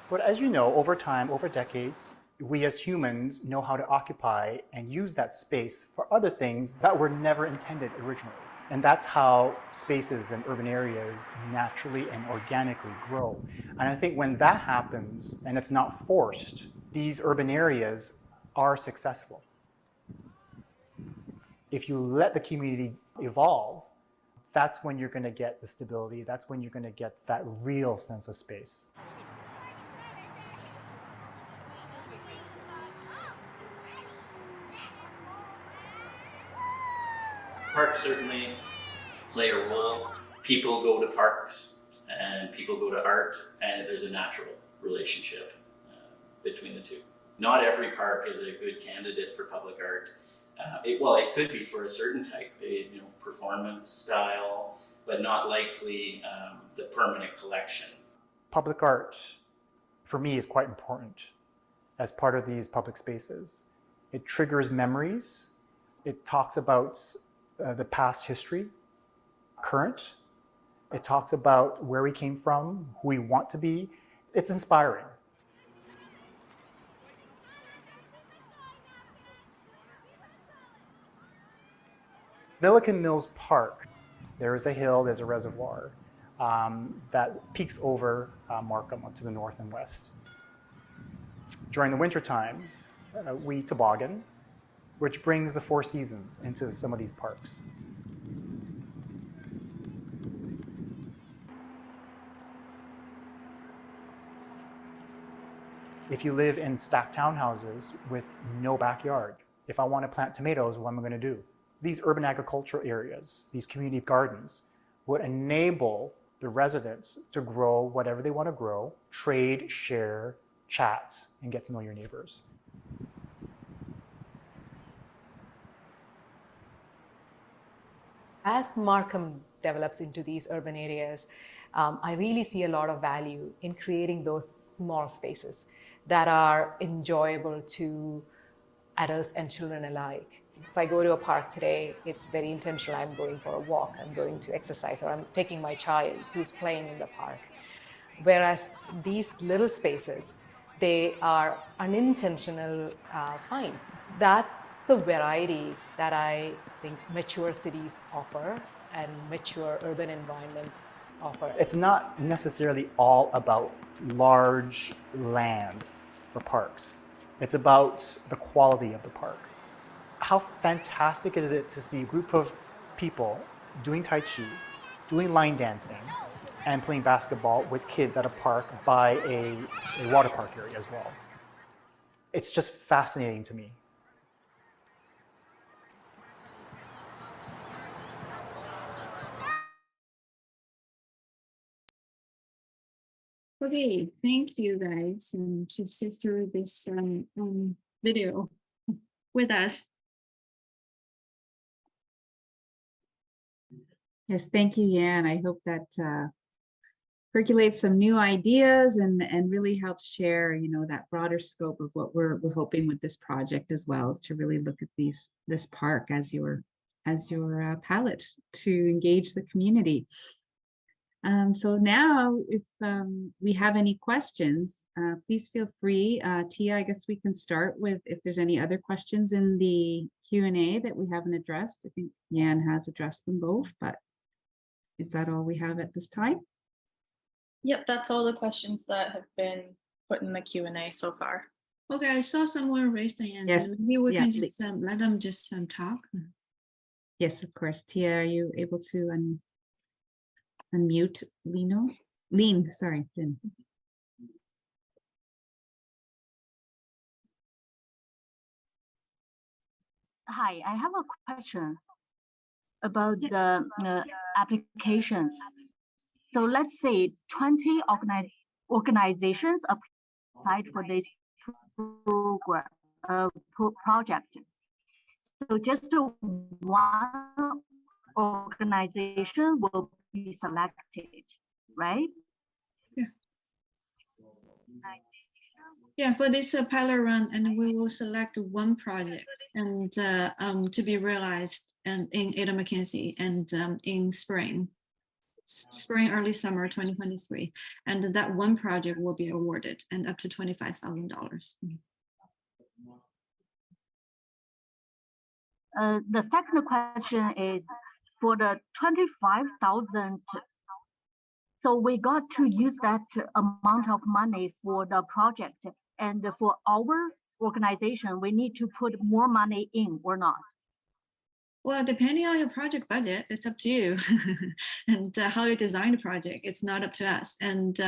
But as you know, over time, over decades, we as humans know how to occupy and use that space for other things that were never intended originally. And that's how spaces and urban areas naturally and organically grow. And I think when that happens, and it's not forced, these urban areas are successful. If you let the community evolve, that's when you're going to get the stability, that's when you're going to get that real sense of space. Parks certainly play a role. People go to parks and people go to art, and there's a natural relationship between the two. Not every park is a good candidate for public art. It could be for a certain type, performance style, but not likely the permanent collection. Public art, for me, is quite important as part of these public spaces. It triggers memories. It talks about the past history, current. It talks about where we came from, who we want to be. It's inspiring. Milliken Mills Park, there is a hill, there's a reservoir that peaks over Markham to the north and west. During the wintertime, we toboggan, which brings the Four Seasons into some of these parks. If you live in stacked townhouses with no backyard, if I want to plant tomatoes, what am I going to do? These urban agricultural areas, these community gardens, would enable the residents to grow whatever they want to grow, trade, share, chat, and get to know your neighbors. As Markham develops into these urban areas, I really see a lot of value in creating those small spaces that are enjoyable to adults and children alike. If I go to a park today, it's very intentional. I'm going for a walk, I'm going to exercise, or I'm taking my child who's playing in the park. Whereas these little spaces, they are unintentional finds. That's the variety that I think mature cities offer and mature urban environments offer. It's not necessarily all about large land for parks. It's about the quality of the park. How fantastic is it to see a group of people doing Tai Chi, doing line dancing, and playing basketball with kids at a park by a water park area as well. It's just fascinating to me. Okay, thank you guys to sit through this video with us. Yes, thank you, Yan. I hope that percolates some new ideas and really helps share, that broader scope of what we're hoping with this project as well, is to really look at this park as your palette to engage the community. So now, if we have any questions, please feel free. Tia, I guess we can start with if there's any other questions in the Q&A that we haven't addressed. I think Yan has addressed them both, but is that all we have at this time? Yep, that's all the questions that have been put in the Q&A so far. Okay, I saw someone raise their hand. Yes, Maybe we yeah, can just let them just talk. Yes, of course. Tia, are you able to unmute Lean, sorry, Lynn. Hi, I have a question about the applications. So let's say 20 organizations applied for this program project. So just one organization will be selected, right? Yeah. Yeah, for this pilot run, and we will select one project and to be realized and in Ada McKenzie and in spring, early summer 2023, and that one project will be awarded and up to $25,000. The second question is for the 25,000. So we got to use that amount of money for the project, and for our organization, we need to put more money in or not? Well, depending on your project budget, it's up to you and how you design the project. It's not up to us. And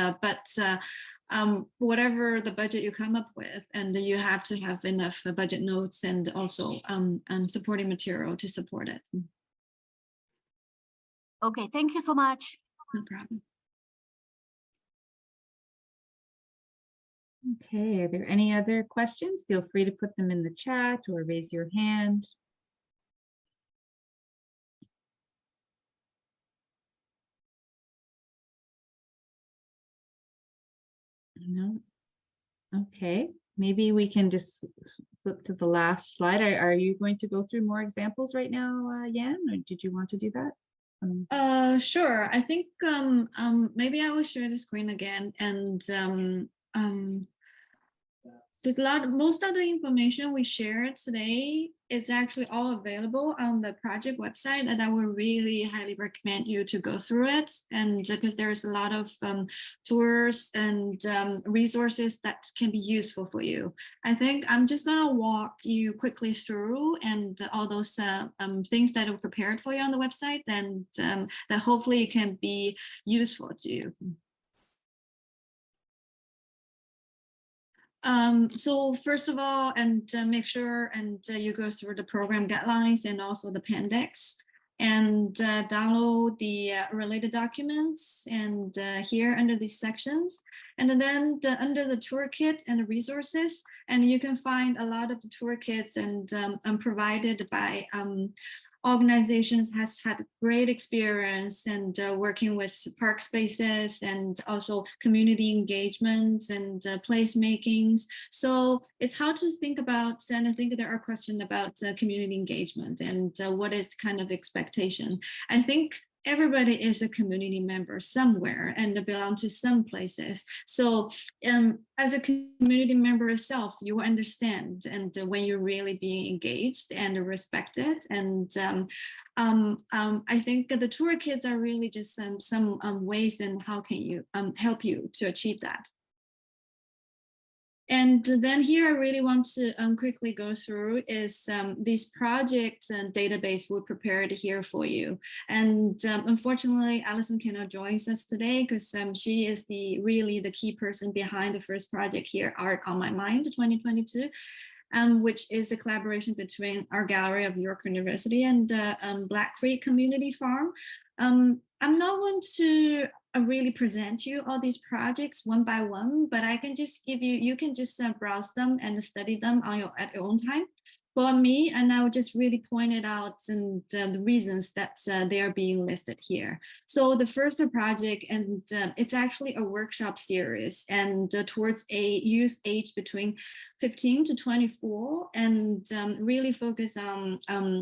whatever the budget you come up with, and you have to have enough budget notes and also supporting material to support it. Okay, thank you so much. No problem. Okay, are there any other questions? Feel free to put them in the chat or raise your hand. No. Okay, maybe we can just flip to the last slide. Are you going to go through more examples right now, Yan, or did you want to do that? Sure. I think maybe I will share the screen again, and there's most of the information we shared today is actually all available on the project website, and I would really highly recommend you to go through it. And because there's a lot of tours and resources that can be useful for you. I think I'm just gonna walk you quickly through and all those things that are prepared for you on the website, and that hopefully can be useful to you. So first of all, and make sure you go through the program guidelines and also the appendix, and download the related documents, and here under these sections, and then under the toolkit and the resources, and you can find a lot of the toolkits and provided by organizations has had great experience and working with park spaces and also community engagement and place makings. So it's how to think about, and I think there are questions about community engagement and what is kind of expectation. I think everybody is a community member somewhere and belong to some places. So as a community member itself, you understand and when you're really being engaged and respected. And I think the toolkits are really just some ways and how can you help you to achieve that. And then here I really want to quickly go through is these projects and database we prepared here for you. And unfortunately, Alison cannot join us today because she is really the key person behind the first project here, Art on My Mind 2022. Which is a collaboration between our gallery of York University and Black Creek Community Farm. I'm not going to really present you all these projects one by one, but I can just give you, you can just browse them and study them at your own time. For me, and I would just really point it out and the reasons that they are being listed here. So the first project, and it's actually a workshop series and towards a youth age between 15 to 24 and really focus on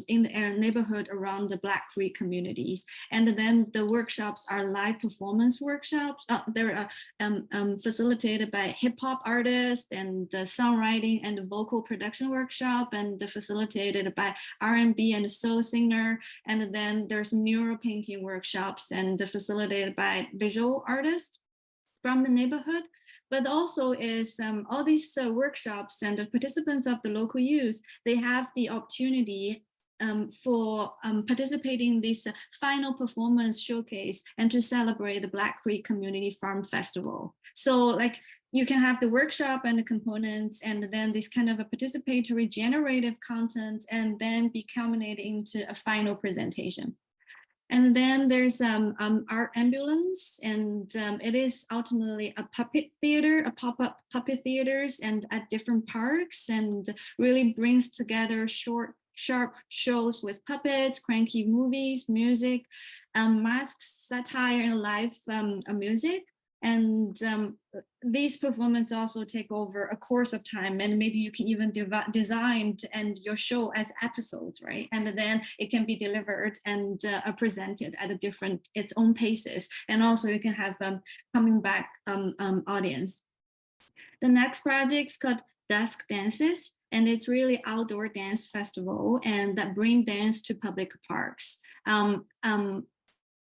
in the neighborhood around the Black Creek communities. And then the workshops are live performance workshops. They're facilitated by hip hop artists and songwriting and vocal production workshop and facilitated by R&B and soul singer. And then there's mural painting workshops and facilitated by visual artists from the neighborhood. But also is all these workshops and the participants of the local youth, they have the opportunity for participating in this final performance showcase and to celebrate the Black Creek Community Farm Festival. So like you can have the workshop and the components and then this kind of a participatory generative content and then be culminated into a final presentation. And then there's Art Ambulance, and it is ultimately a puppet theater, a pop-up puppet theaters and at different parks, and really brings together short, sharp shows with puppets, cranky movies, music, masks, satire, and live music. And these performances also take over a course of time, and maybe you can even design and your show as episodes, right? And then it can be delivered and presented at a different, its own paces. And also you can have coming back audience. The next project is called Dusk Dances, and it's really outdoor dance festival and that bring dance to public parks.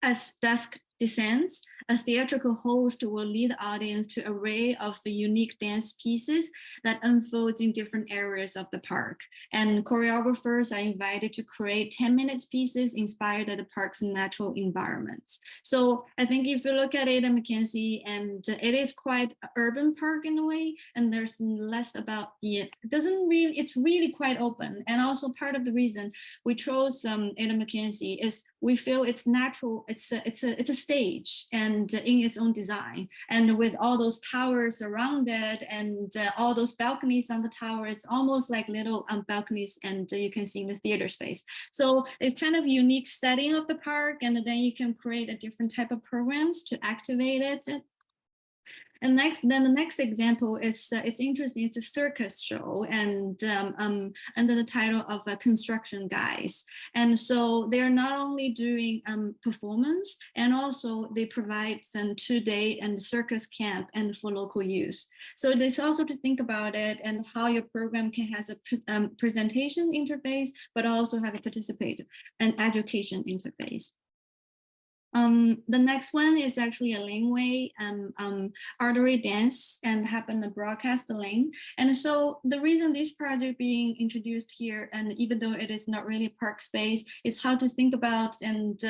As dusk descends, a theatrical host will lead the audience to an array of the unique dance pieces that unfolds in different areas of the park. And choreographers are invited to create 10-minute pieces inspired by the park's natural environments. So I think if you look at Ada McKenzie, and it is quite an urban park in a way, and there's less about it's really quite open. And also part of the reason we chose Ada McKenzie is we feel it's natural, it's a stage and in its own design, and with all those towers around it and all those balconies on the tower, it's almost like little balconies, and you can see in the theater space. So it's kind of unique setting of the park, and then you can create a different type of programs to activate it. And then the next example is, it's interesting, it's a circus show, and under the title of Construction Guys. And so they're not only doing performance, and also they provide some 2-day and circus camp and for local use. So there's also to think about it and how your program can has a presentation interface, but also have a participate and education interface. The next one is actually a laneway artery dance and happen to broadcast the lane. And so the reason this project being introduced here, and even though it is not really park space, is how to think about and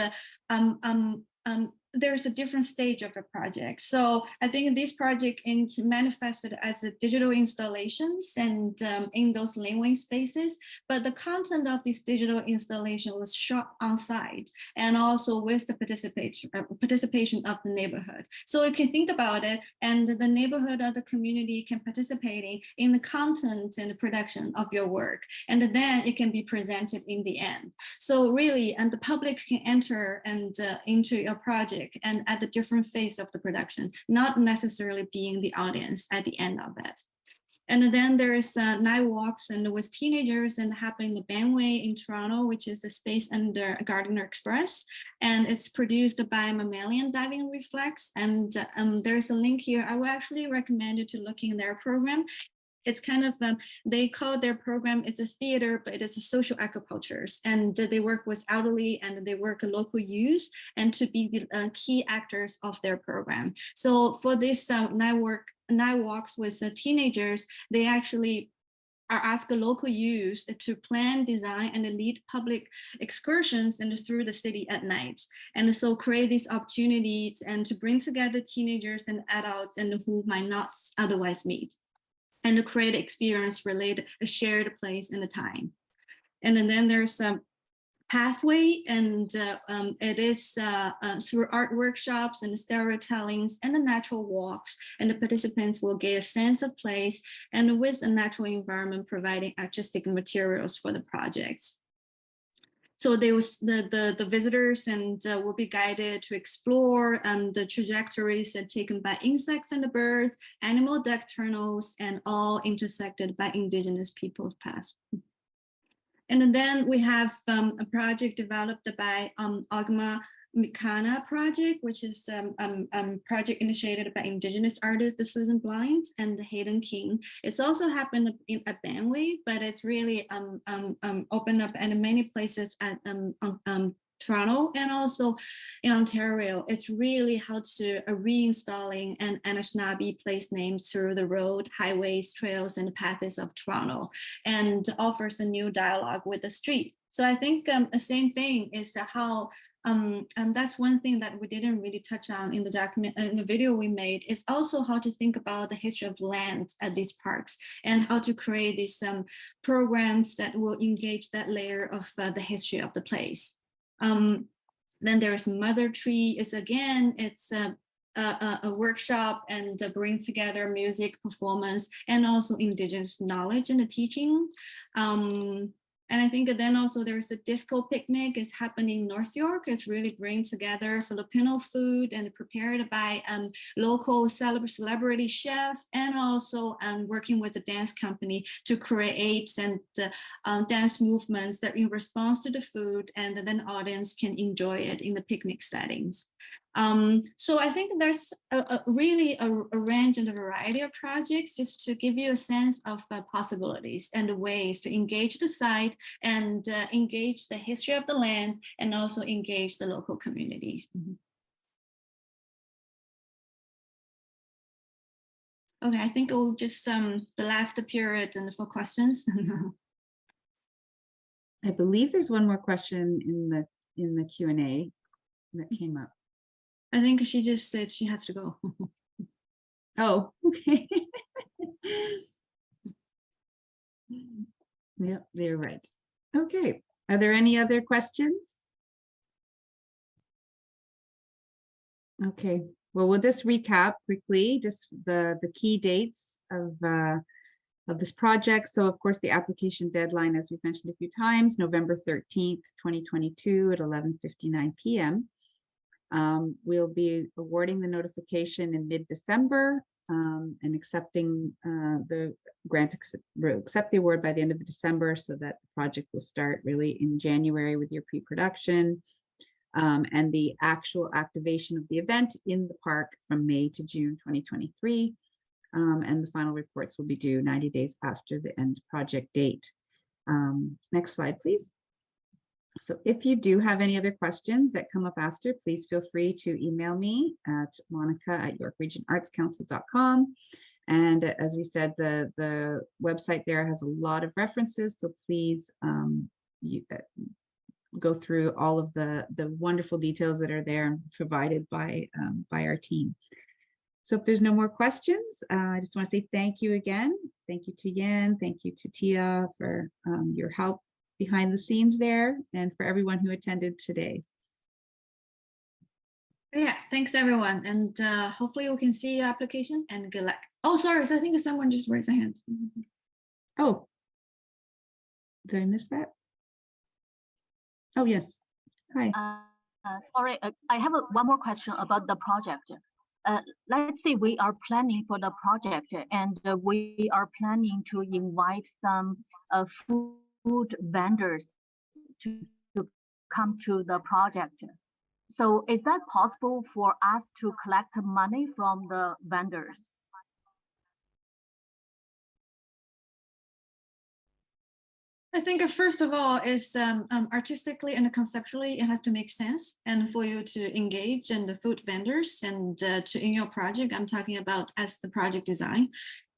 there's a different stage of a project. So I think this project is manifested as the digital installations and in those laneway spaces, but the content of this digital installation was shot on site and also with the participation of the neighborhood. So you can think about it, and the neighborhood or the community can participate in the content and the production of your work, and then it can be presented in the end. So really, and the public can enter and into your project and at the different phase of the production, not necessarily being the audience at the end of it. And then there's night walks and with teenagers and happen in the Bandway in Toronto, which is the space under Gardiner Express. And it's produced by Mammalian Diving Reflex. And there's a link here. I would actually recommend you to look in their program. It's kind of, they call their program, it's a theater, but it is a social aquacultures. And they work with elderly and they work local youth and to be the key actors of their program. So for this night walks with teenagers, they actually are asked local youth to plan, design, and lead public excursions and through the city at night. And so create these opportunities and to bring together teenagers and adults and who might not otherwise meet, and to create experience related, a shared place and a time. And then there's a pathway, and it is through art workshops and storytellings and the natural walks, and the participants will get a sense of place and with a natural environment providing artistic materials for the projects. So there was the visitors and will be guided to explore the trajectories taken by insects and the birds, animal nocturnals, and all intersected by indigenous people's past. And then we have a project developed by Agma Mikana project, which is a project initiated by Indigenous artist Susan Blind and Hayden King. It's also happened in a Bandway, but it's really opened up in many places at Toronto and also in Ontario. It's really how to reinstalling an Anishinaabe place names through the road, highways, trails, and paths of Toronto, and offers a new dialogue with the street. So I think the same thing is how, and that's one thing that we didn't really touch on in the document, in the video we made, is also how to think about the history of land at these parks and how to create these programs that will engage that layer of the history of the place. Then there's Mother Tree is again, it's a workshop and bring together music, performance, and also Indigenous knowledge and the teaching. And I think then also there's a disco picnic is happening in North York. It's really bringing together Filipino food and prepared by local celebrity chef, and also working with a dance company to create and dance movements that in response to the food, and then the audience can enjoy it in the picnic settings. So I think there's really a range and a variety of projects just to give you a sense of possibilities and ways to engage the site and engage the history of the land and also engage the local communities. Okay, I think we'll just the last period and for questions. I believe there's one more question in the Q&A that came up. I think she just said she has to go. Oh, okay. Yep, you're right. Okay, are there any other questions? Okay, well, we'll just recap quickly, just the key dates of this project. So of course, the application deadline, as we've mentioned a few times, November 13th, 2022 at 11:59 p.m. We'll be awarding the notification in mid-December and accepting the grant, accept the award by the end of December, so that the project will start really in January with your pre-production and the actual activation of the event in the park from May to June 2023. And the final reports will be due 90 days after the end project date. Next slide, please. So if you do have any other questions that come up after, please feel free to email me at monica@yorkregionartscouncil.com. And as we said, the website there has a lot of references, so please go through all of the wonderful details that are there and provided by our team. So if there's no more questions, I just want to say thank you again. Thank you to Yan, thank you to Tia for your help behind the scenes there, and for everyone who attended today. Yeah, thanks everyone, and hopefully we can see your application, and good luck. Oh, sorry, so I think someone just raised their hand. Oh, did I miss that? Oh, yes. Hi. Sorry, I have one more question about the project. Let's say we are planning for the project, and we are planning to invite some food vendors to come to the project. So is that possible for us to collect money from the vendors? I think first of all is artistically and conceptually it has to make sense, and for you to engage in the food vendors and in your project, I'm talking about as the project design.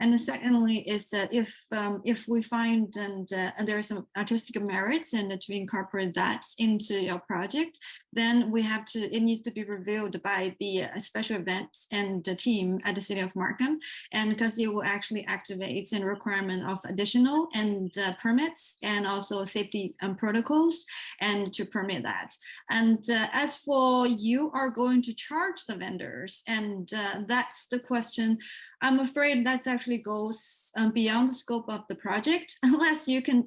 And secondly is that if we find and there are some artistic merits and to incorporate that into your project, then it needs to be reviewed by the special events and the team at the City of Markham, and because it will actually activate a requirement of additional and permits and also safety protocols and to permit that. And as for you are going to charge the vendors, and that's the question. I'm afraid that actually goes beyond the scope of the project, unless you can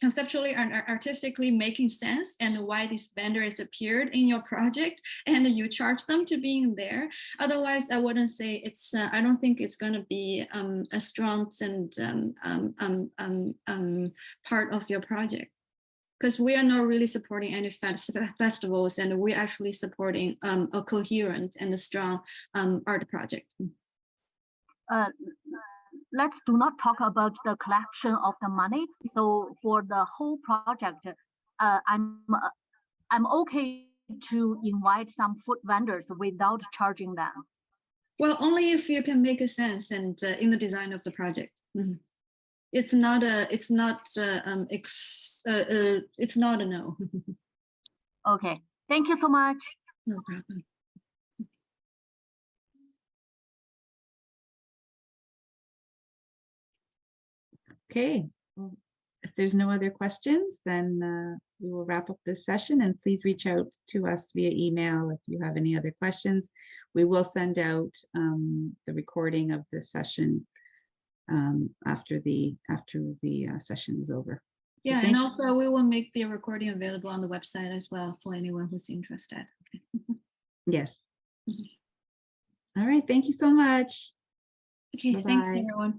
conceptually and artistically making sense and why this vendor has appeared in your project and you charge them to being there. Otherwise, I wouldn't say it's, I don't think it's going to be a strong and part of your project. Because we are not really supporting any festivals, and we're actually supporting a coherent and a strong art project. Let's do not talk about the collection of the money. So for the whole project, I'm okay to invite some food vendors without charging them. Well, only if you can make a sense and in the design of the project. Mm-hmm. It's not a no. Okay, thank you so much. No problem. Okay, well, if there's no other questions, then we will wrap up this session, and please reach out to us via email if you have any other questions. We will send out the recording of this session after the session is over. So yeah, and also we will make the recording available on the website as well for anyone who's interested. Okay. Yes. All right, thank you so much. Okay, Bye-bye. thanks everyone.